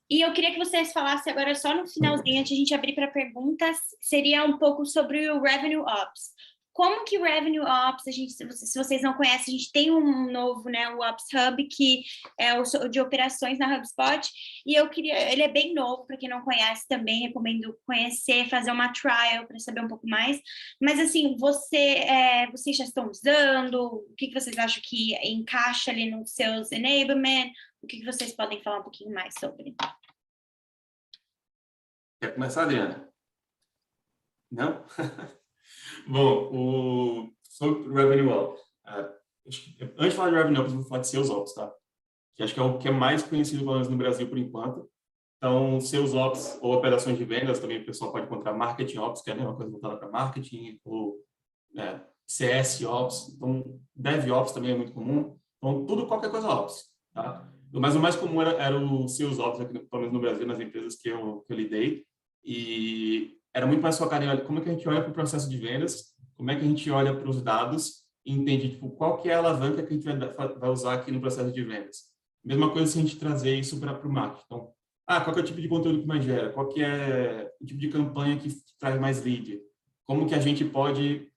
E eu queria que vocês falassem agora, só no finalzinho, antes de a gente abrir para perguntas, seria um pouco sobre o Revenue Ops. Como que o Revenue Ops, se vocês não conhecem, a gente tem um novo, né, o Ops Hub, que é o de operações na HubSpot, e ele é bem novo, para quem não conhece também, recomendo conhecer, fazer uma trial para saber um pouco mais, mas assim, vocês já estão usando, o que vocês acham que encaixa ali nos seus enablement, o que vocês podem falar um pouquinho mais sobre? Quer começar, Adriana? Não? Bom, sobre o Revenue Ops. Antes de falar de Revenue Ops, eu vou falar de Sales Ops, tá? Que acho que é o que é mais conhecido, pelo menos no Brasil, por enquanto. Então, Sales Ops ou operações de vendas, também o pessoal pode encontrar Marketing Ops, que é uma coisa voltada para marketing, ou CS Ops. Então, Dev Ops também é muito comum. Então, tudo, qualquer coisa Ops. Tá? Mas o mais comum era o Sales Ops, aqui, pelo menos no Brasil, nas empresas que eu lidei. E era muito mais focado em como é que a gente olha para o processo de vendas, como é que a gente olha para os dados e entende tipo, qual que é a alavanca que a gente vai usar aqui no processo de vendas. Mesma coisa se a gente trazer isso para o marketing. Então, qual que é o tipo de conteúdo que mais gera? Qual que é o tipo de campanha que traz mais lead? Como que a gente pode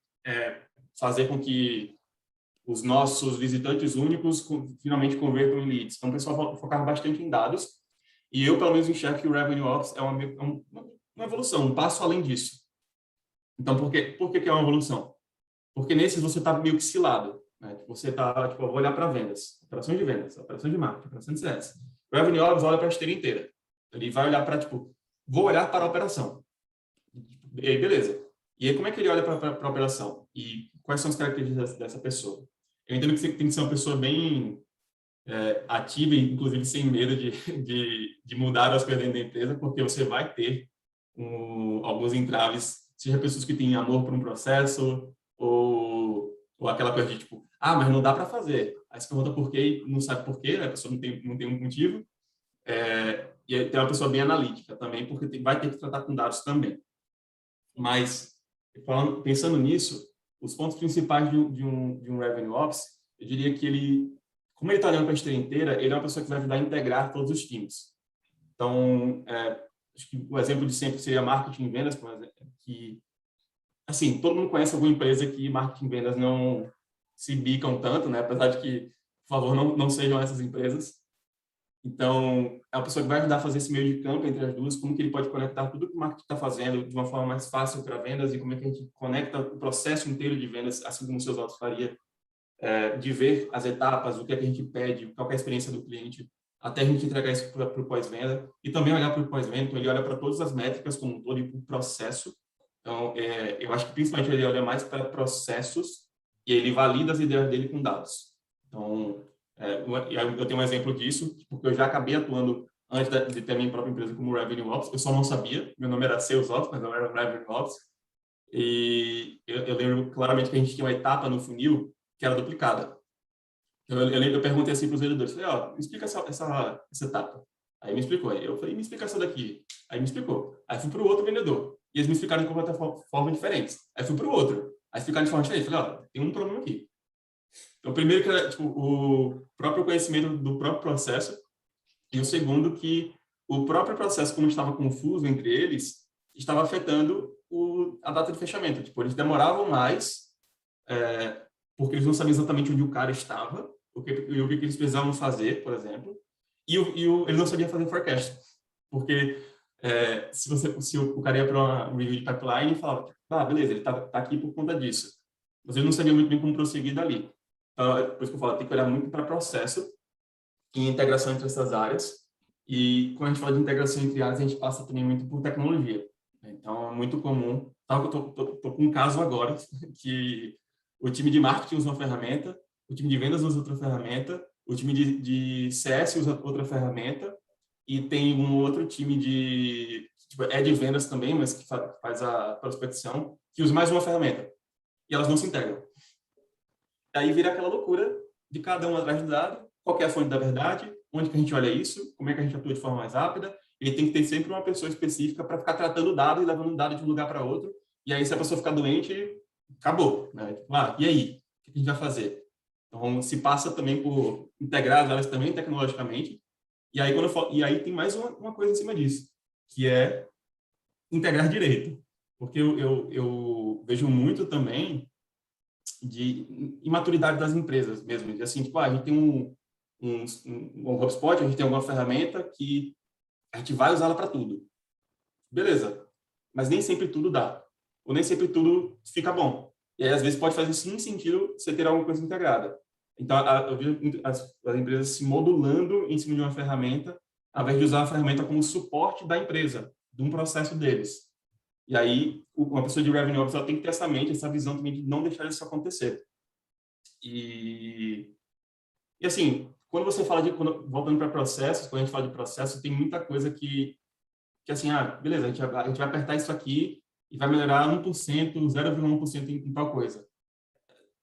fazer com que os nossos visitantes únicos finalmente convertam em leads? Então, o pessoal focava bastante em dados. E eu, pelo menos, enxergo que o Revenue Ops é uma evolução, um passo além disso. Então, por que é uma evolução? Porque nesses você está meio que cilado. Né? Você está, tipo, eu vou olhar para vendas, operações de vendas, operações de marketing, operações de CS. O Revenue Ops olha para a esteira inteira. Ele vai olhar para, tipo, vou olhar para a operação. E aí, beleza. E aí, como é que ele olha para a operação? E quais são as características dessa pessoa? Eu entendo que você tem que ser uma pessoa bem ativa, inclusive sem medo de mudar as coisas dentro da empresa, porque você vai ter alguns entraves, seja pessoas que têm amor por um processo, ou aquela coisa de tipo, mas não dá para fazer. Aí você pergunta por quê e não sabe por quê, né? A pessoa não tem um motivo. E aí tem uma pessoa bem analítica também, porque vai ter que tratar com dados também. Mas, pensando nisso, os pontos principais de um Revenue Ops, eu diria que como ele está olhando para a esteira inteira, ele é uma pessoa que vai ajudar a integrar todos os times. Então, acho que o exemplo de sempre seria marketing e vendas, por exemplo, que, assim, todo mundo conhece alguma empresa que marketing e vendas não se bicam tanto, né? Apesar de que, por favor, não sejam essas empresas. Então, é uma pessoa que vai ajudar a fazer esse meio de campo entre as duas, como que ele pode conectar tudo que o marketing está fazendo de uma forma mais fácil para vendas e como é que a gente conecta o processo inteiro de vendas, assim como o Sales Ops faria, de ver as etapas, o que é que a gente pede, qual é a experiência do cliente, até a gente entregar isso para o pós-venda. E também olhar para o pós-venda, então ele olha para todas as métricas como um todo e para o processo. Então, eu acho que principalmente ele olha mais para processos e ele valida as ideias dele com dados. Então, eu tenho um exemplo disso, porque eu já acabei atuando antes de ter a minha própria empresa como Revenue Ops. Eu só não sabia, meu nome era Sales Ops, mas não era Revenue Ops. E eu lembro claramente que a gente tinha uma etapa no funil que era duplicada. Eu perguntei assim para os vendedores, falei, me explica essa etapa. Aí me explicou. Aí eu falei, me explica essa daqui. Aí me explicou. Aí fui para o outro vendedor. E eles me explicaram de completamente forma diferentes. Aí fui para o outro. Aí explicaram de forma diferente. Falei, tem um problema aqui. Então, o primeiro que era tipo, o próprio conhecimento do próprio processo. E o segundo que o próprio processo, como estava confuso entre eles, estava afetando a data de fechamento. Tipo, eles demoravam mais, porque eles não sabiam exatamente onde o cara estava, o que eles precisavam fazer, por exemplo, e eles não sabiam fazer forecast, porque se o cara ia para uma review de pipeline e falava, beleza, ele está aqui por conta disso, mas ele não sabia muito bem como prosseguir dali. Então, por isso que eu falo, tem que olhar muito para processo e integração entre essas áreas, e quando a gente fala de integração entre áreas, a gente passa também muito por tecnologia. Então, é muito comum. Eu estou com um caso agora que o time de marketing usa uma ferramenta, o time de vendas usa outra ferramenta, o time de CS usa outra ferramenta, e tem um outro time de vendas também, mas que faz a prospecção, que usa mais uma ferramenta. E elas não se integram. Aí vira aquela loucura de cada um atrás do dado, qual é a fonte da verdade, onde que a gente olha isso, como é que a gente atua de forma mais rápida. Ele tem que ter sempre uma pessoa específica para ficar tratando o dado e levando o dado de um lugar para outro. E aí, se a pessoa ficar doente, acabou. Né? E aí? O que a gente vai fazer? Então, se passa também por integrar as áreas também tecnologicamente. E aí, tem mais uma coisa em cima disso, que é integrar direito. Porque eu vejo muito também de imaturidade das empresas mesmo. Assim, tipo, a gente tem um HubSpot, a gente tem alguma ferramenta que a gente vai usá-la para tudo. Beleza. Mas nem sempre tudo dá. Ou nem sempre tudo fica bom. E aí, às vezes, pode fazer sim sentido você ter alguma coisa integrada. Então, eu vejo as empresas se modulando em cima de uma ferramenta, ao invés de usar a ferramenta como suporte da empresa, de um processo deles. E aí, uma pessoa de Revenue Ops tem que ter essa mente, essa visão também de não deixar isso acontecer. E assim, quando você fala voltando para processos, quando a gente fala de processo, tem muita coisa que assim, beleza, a gente vai apertar isso aqui e vai melhorar 1%, 0,1% em tal coisa.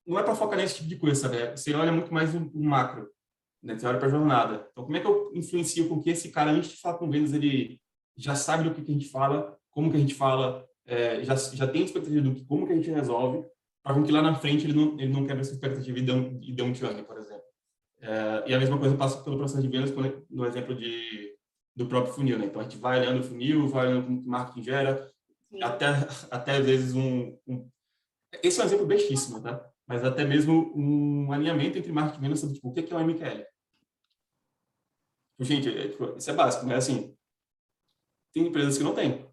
Não é para focar nesse tipo de coisa, sabe? Você olha muito mais o macro, né? Você olha para a jornada. Então, como é que eu influencio com que esse cara, antes de falar com vendas, ele já sabe do que a gente fala, como que a gente fala, já tem expectativa do como que a gente resolve, para que lá na frente ele não quebre essa expectativa e dê um churn, por exemplo. E a mesma coisa passa pelo processo de vendas, no exemplo do próprio funil, né? Então, a gente vai olhando o funil, vai olhando como que o marketing gera, até às vezes esse é um exemplo bestíssimo, tá? Mas até mesmo um alinhamento entre marketing e vendas sobre, tipo, o que é o MQL. Gente, isso é básico, mas assim, tem empresas que não têm.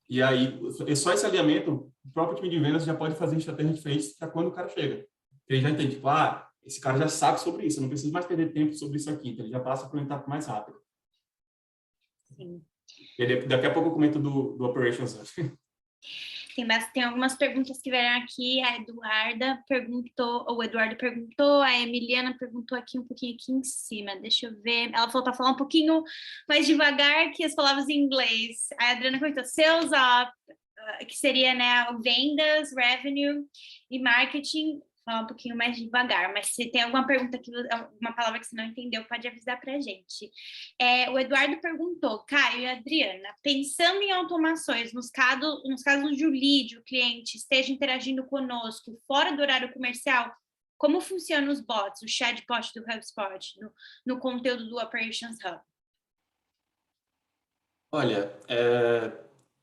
E aí, só esse alinhamento, o próprio time de vendas já pode fazer estratégia diferente para quando o cara chega. Ele já entende, tipo, esse cara já sabe sobre isso, eu não preciso mais perder tempo sobre isso aqui, então ele já passa para uma etapa mais rápida. Sim. E daqui a pouco eu comento do Operations. Tem algumas perguntas que vieram aqui. A Eduardo perguntou, a Emiliana perguntou aqui um pouquinho aqui em cima. Deixa eu ver. Ela falou para falar um pouquinho mais devagar que as palavras em inglês. A Adriana comentou sales up, que seria, né, vendas, revenue e marketing. Falar um pouquinho mais devagar, mas se tem alguma pergunta, uma palavra que você não entendeu, pode avisar para a gente. O Eduardo perguntou, Caio e Adriana, pensando em automações, nos casos de o lead, o cliente, esteja interagindo conosco fora do horário comercial, como funcionam os bots, o chatbot do HubSpot, no conteúdo do Operations Hub? Olha,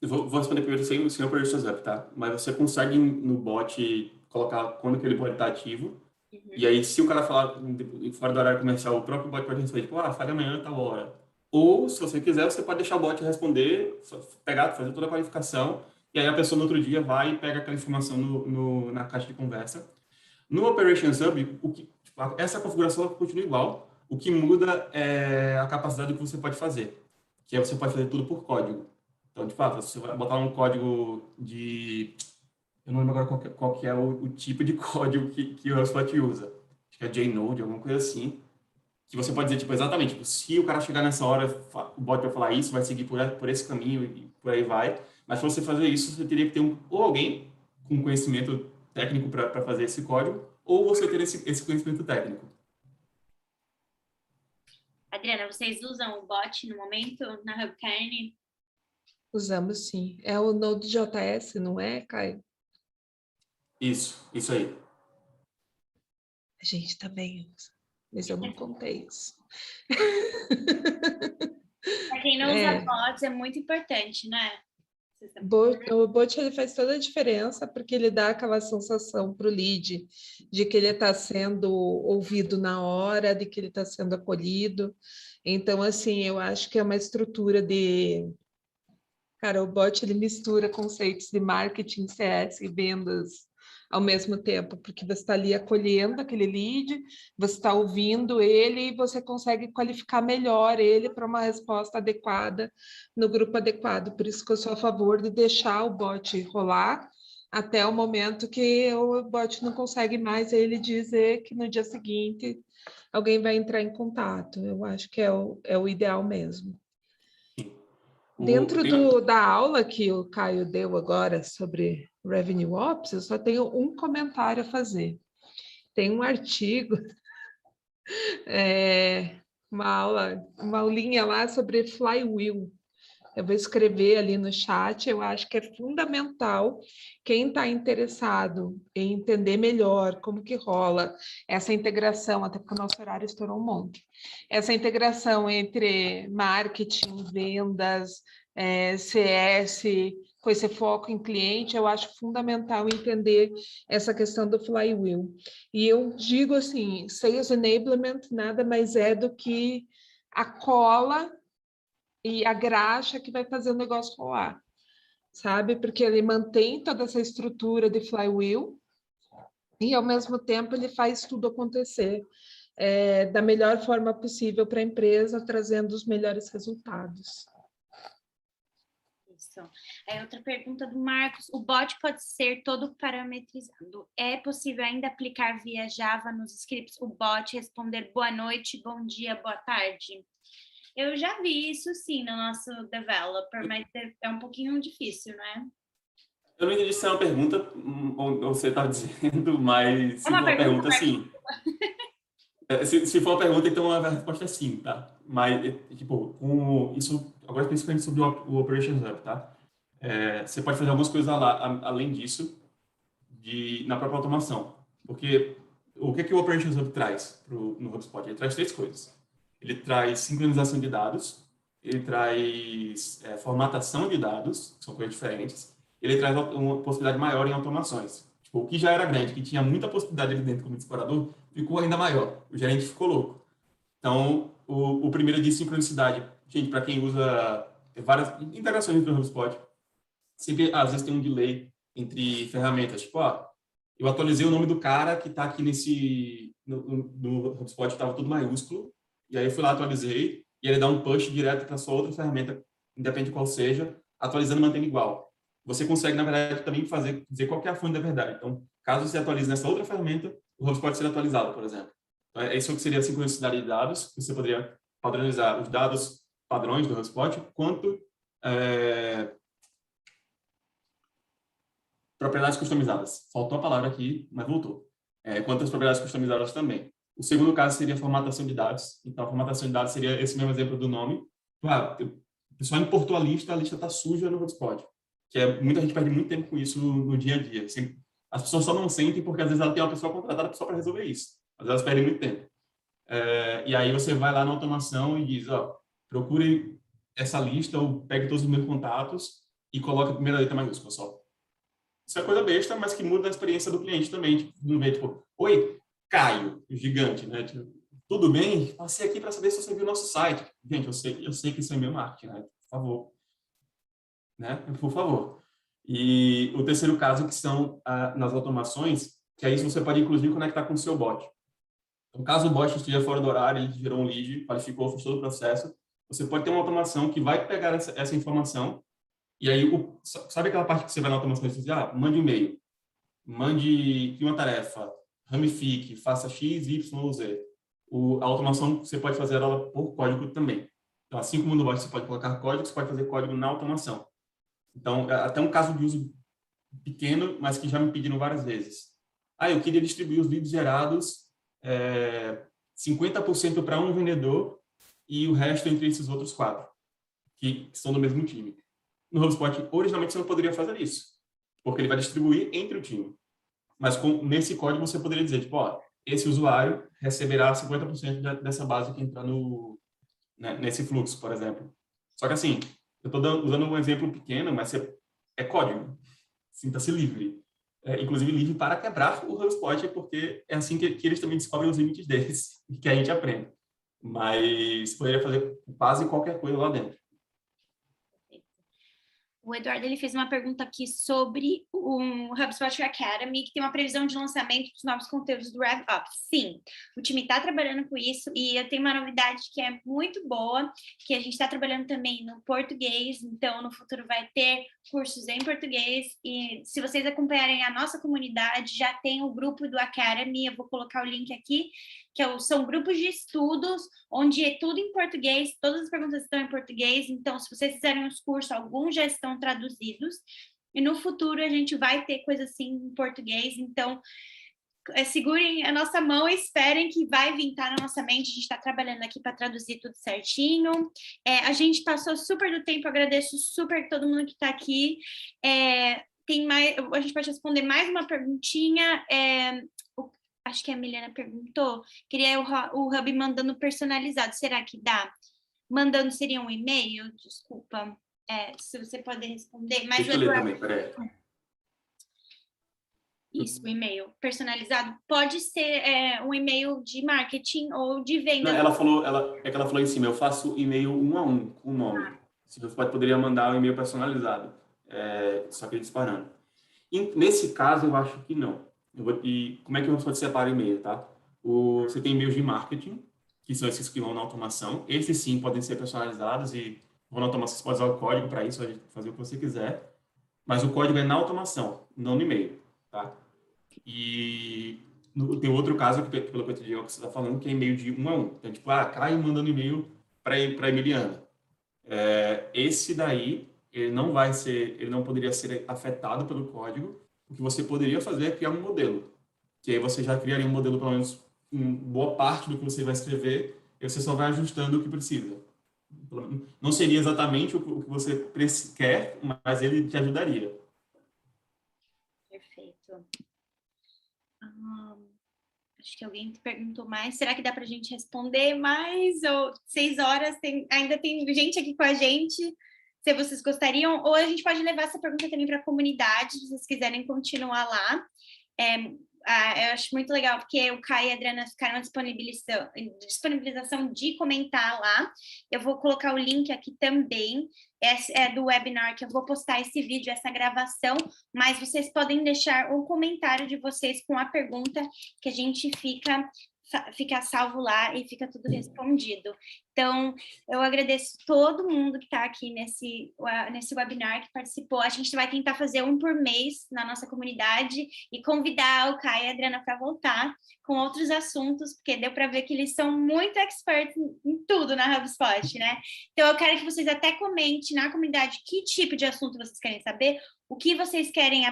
eu vou responder primeiro sem Operations Hub, tá? Mas você consegue no bot colocar quando que ele pode estar ativo. Uhum. E aí, se o cara falar fora do horário comercial, o próprio bot pode responder, tipo, fale amanhã, tal hora. Ou, se você quiser, você pode deixar o bot responder, fazer toda a qualificação, e aí a pessoa no outro dia vai e pega aquela informação na caixa de conversa. No Operations Hub, essa configuração continua igual. O que muda é a capacidade do que você pode fazer, que você pode fazer tudo por código. Então, de fato, você vai botar um código eu não lembro agora qual que é o tipo de código que o HubSpot usa. Acho que é JNode, alguma coisa assim. Que você pode dizer, tipo, exatamente, tipo, se o cara chegar nessa hora, o bot vai falar isso, vai seguir por esse caminho e por aí vai. Mas para você fazer isso, você teria que ter ou alguém com conhecimento técnico para fazer esse código, ou você ter esse conhecimento técnico. Adriana, vocês usam o bot no momento na HubCarne? Usamos sim. É o Node.js, não é, Caio? Isso aí. A gente também usa, mas eu não contei isso. Para quem não usa bots, é muito importante, né? O bot ele faz toda a diferença porque ele dá aquela sensação para o lead de que ele está sendo ouvido na hora, de que ele está sendo acolhido. Então, assim, eu acho que é uma estrutura de... Cara, o bot ele mistura conceitos de marketing, CS e vendas ao mesmo tempo, porque você está ali acolhendo aquele lead, você está ouvindo ele e você consegue qualificar melhor ele para uma resposta adequada no grupo adequado. Por isso que eu sou a favor de deixar o bot rolar até o momento que o bot não consegue mais ele dizer que no dia seguinte alguém vai entrar em contato. Eu acho que é o ideal mesmo. Dentro da aula que o Caio deu agora sobre Revenue Ops, eu só tenho um comentário a fazer. Tem um artigo, uma aulinha lá sobre Flywheel. Eu vou escrever ali no chat, eu acho que é fundamental quem está interessado em entender melhor como que rola essa integração, até porque o nosso horário estourou um monte. Essa integração entre marketing, vendas, CS, com esse foco em cliente, eu acho fundamental entender essa questão do flywheel. E eu digo assim, Sales Enablement nada mais é do que a cola e a graxa que vai fazer o negócio rolar, sabe? Porque ele mantém toda essa estrutura de flywheel e, ao mesmo tempo, ele faz tudo acontecer da melhor forma possível para a empresa, trazendo os melhores resultados. automatização. Aí outra pergunta do Marcos, o bot pode ser todo parametrizado. É possível ainda aplicar via Java nos scripts o bot responder boa noite, bom dia, boa tarde? Eu já vi isso sim no nosso developer, mas é um pouquinho difícil, né? Eu não entendi se é uma pergunta ou você está dizendo, mas se É uma for uma pergunta, pergunta, sim. Se for uma pergunta, então a resposta é sim, tá? Mas, tipo, isso agora principalmente sobre o Operations Hub, tá? Você pode fazer algumas coisas lá, além disso, na própria automação. Porque o que o Operations Hub traz no HubSpot? Ele traz três coisas. Ele traz sincronização de dados, ele traz formatação de dados, que são coisas diferentes, ele traz uma possibilidade maior em automações. Tipo, o que já era grande, que tinha muita possibilidade ali dentro como explorador, ficou ainda maior. O gerente ficou louco. Então, o primeiro de sincronicidade, gente, para quem usa várias integrações do HubSpot, sempre, às vezes, tem um delay entre ferramentas. Tipo, eu atualizei o nome do cara que está aqui no HubSpot, estava tudo maiúsculo, e aí eu fui lá, atualizei, e ele dá um push direto para sua outra ferramenta, independente de qual seja, atualizando e mantendo igual. Você consegue, na verdade, também dizer qual que é a fonte da verdade. Então, caso você atualize nessa outra ferramenta, o HubSpot será atualizado, por exemplo. Então, isso que seria a sincronicidade de dados. Você poderia padronizar os dados padrões do HubSpot, quanto propriedades customizadas. Faltou a palavra aqui, mas voltou. Quantas propriedades customizadas também. O segundo caso seria a formatação de dados. Então, a formatação de dados seria esse mesmo exemplo do nome. O pessoal importou a lista está suja no HubSpot. Muita gente perde muito tempo com isso no dia a dia. Assim, as pessoas só não sentem porque, às vezes, ela tem uma pessoa contratada só para resolver isso. Às vezes, elas perdem muito tempo. E aí, você vai lá na automação e diz, procure essa lista ou pegue todos os meus contatos e coloque a primeira letra maiúscula só. Isso é coisa besta, mas que muda a experiência do cliente também. Tipo, não vê, tipo, oi, Caio, gigante, né? Tipo, tudo bem? Passei aqui para saber se você viu o nosso site. Gente, eu sei que isso é meu marketing, né? Por favor. Né? Por favor. E o terceiro caso, que são nas automações, que aí você pode, inclusive, conectar com o seu bot. Então, caso o bot esteja fora do horário, ele gerou um lead, qualificou, fez todo o processo, você pode ter uma automação que vai pegar essa informação. E aí, sabe aquela parte que você vai na automação e diz, mande um e-mail, mande uma tarefa, ramifique, faça X, Y ou Z. A automação você pode fazer ela por código também. Então, assim como no bot você pode colocar código, você pode fazer código na automação. Então, até um caso de uso pequeno, mas que já me pediram várias vezes. Eu queria distribuir os leads gerados 50% para um vendedor e o resto entre esses outros 4, que são do mesmo time. No HubSpot, originalmente, você não poderia fazer isso, porque ele vai distribuir entre o time. Mas nesse código, você poderia dizer, tipo, esse usuário receberá 50% dessa base que entrar nesse fluxo, por exemplo. Só que, assim, eu estou usando um exemplo pequeno, mas é código. Sinta-se livre. Inclusive, livre para quebrar o HubSpot, porque é assim que eles também descobrem os limites deles e que a gente aprende. Mas poderia fazer quase qualquer coisa lá dentro. O Eduardo ele fez uma pergunta aqui sobre o HubSpot Academy, que tem uma previsão de lançamento dos novos conteúdos do RevUp. Sim, o time está trabalhando com isso e eu tenho uma novidade que é muito boa, que a gente está trabalhando também no português, então no futuro vai ter cursos em português e se vocês acompanharem a nossa comunidade, já tem o grupo do Academy, eu vou colocar o link aqui, são grupos de estudos, onde é tudo em português, todas as perguntas estão em português, então se vocês fizerem os cursos, alguns já estão traduzidos, e no futuro a gente vai ter coisa assim em português, então segurem a nossa mão e esperem que vai vir na nossa mente, a gente está trabalhando aqui para traduzir tudo certinho, a gente passou super do tempo, agradeço super todo mundo que está aqui, tem mais, a gente pode responder mais uma perguntinha, acho que a Milena perguntou, queria o Hub mandando personalizado, será que dá? Mandando seria um e-mail? Desculpa, se você pode responder. Mas deixa eu ler também, peraí. Isso, o e-mail personalizado pode ser um e-mail de marketing ou de venda. Não, ela falou em cima, eu faço e-mail 1 a 1 com o nome. Se você poderia mandar um e-mail personalizado, só que disparando. Nesse caso, eu acho que não. E como é que você separa e-mail, tá? Você tem e-mails de marketing, que são esses que vão na automação. Esses sim podem ser personalizados e ou na automação, você pode usar o código para isso, fazer o que você quiser, mas o código é na automação, não no e-mail, tá? E tem outro caso, que, pelo que eu entendi, que você está falando, que é e-mail de 1 a 1. Então, tipo, Caio mandando e-mail para Emiliana. Esse daí, ele não poderia ser afetado pelo código. O que você poderia fazer é criar um modelo, que aí você já criaria um modelo, pelo menos, boa parte do que você vai escrever, e você só vai ajustando o que precisa. Não seria exatamente o que você quer, mas ele te ajudaria. Perfeito. Acho que alguém perguntou mais. Será que dá para a gente responder mais? Ou 6 horas, ainda tem gente aqui com a gente, se vocês gostariam. Ou a gente pode levar essa pergunta também para a comunidade, se vocês quiserem continuar lá. Eu acho muito legal, porque o Caio e a Adriana ficaram disponibilização de comentar lá. Eu vou colocar o link aqui também, é do webinar, que eu vou postar esse vídeo, essa gravação, mas vocês podem deixar um comentário de vocês com a pergunta, que a gente fica salvo lá e fica tudo respondido. Então, eu agradeço todo mundo que está aqui nesse webinar, que participou. A gente vai tentar fazer um por mês na nossa comunidade e convidar o Caio e a Adriana para voltar com outros assuntos, porque deu para ver que eles são muito experts em tudo na HubSpot, né? Então, eu quero que vocês até comentem na comunidade que tipo de assunto vocês querem saber, o que vocês querem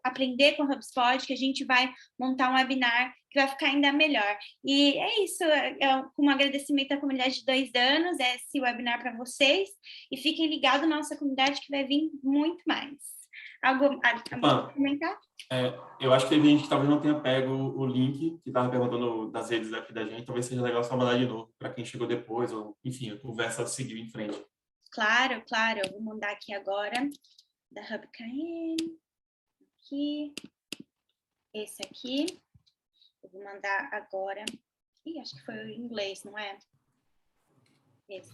aprender com o HubSpot, que a gente vai montar um webinar que vai ficar ainda melhor. E é isso, com um agradecimento à comunidade de 2 anos, esse webinar para vocês, e fiquem ligados na nossa comunidade que vai vir muito mais. Algo a comentar? Eu acho que teve gente que talvez não tenha pego o link, que estava perguntando das redes aqui da gente, talvez seja legal só mandar de novo, para quem chegou depois, ou enfim, a conversa seguiu em frente. Claro, eu vou mandar aqui agora, da HubKN, aqui, esse aqui, eu vou mandar agora, acho que foi o inglês, não é? Esse.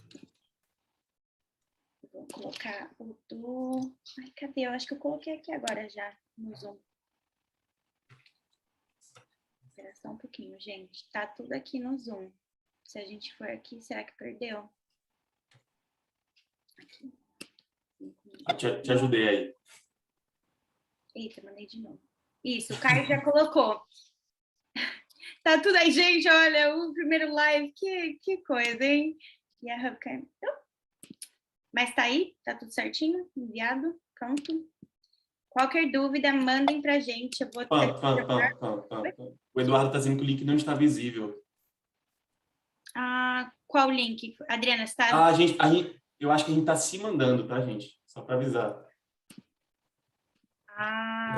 Eu vou colocar o do... Ai, cadê? Eu acho que eu coloquei aqui agora já, no Zoom. Espera só um pouquinho, gente. Tá tudo aqui no Zoom. Se a gente for aqui, será que perdeu? Aqui. Te ajudei aí. Eita, mandei de novo. Isso, o Caio já colocou. Tá tudo aí, gente, olha, o primeiro live, que coisa, hein? E a HubKM. Mas tá aí, tá tudo certinho, enviado, pronto. Qualquer dúvida, mandem pra gente, eu vou... O Eduardo tá dizendo que o link não está visível. Qual link? Adriana, está... Eu acho que a gente tá se mandando, tá, gente? Só para avisar.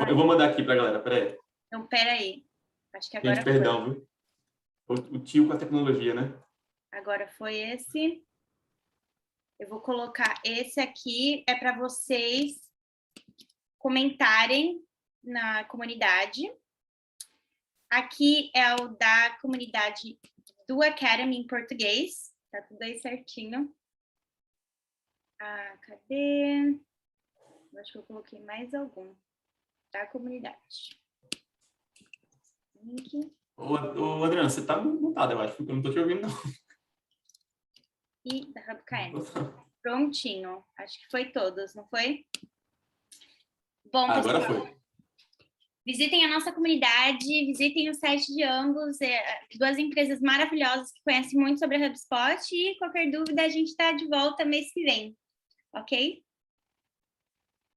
Eu vou mandar aqui pra galera, peraí. Então, peraí. Acho que agora gente, perdão, viu? O tio com a tecnologia, né? Agora foi esse. Eu vou colocar esse aqui, é para vocês comentarem na comunidade. Aqui é o da comunidade do Academy em português. Tá tudo aí certinho. Cadê? Eu acho que eu coloquei mais algum da comunidade. Link. Ô, Adriana, você tá mutada, eu acho, porque eu não tô te ouvindo, não. E da HubKM. Prontinho. Acho que foi todos, não foi? Bom, agora pessoal, foi. Visitem a nossa comunidade, visitem o site de ambos, 2 empresas maravilhosas que conhecem muito sobre a HubSpot, e qualquer dúvida a gente está de volta mês que vem, ok?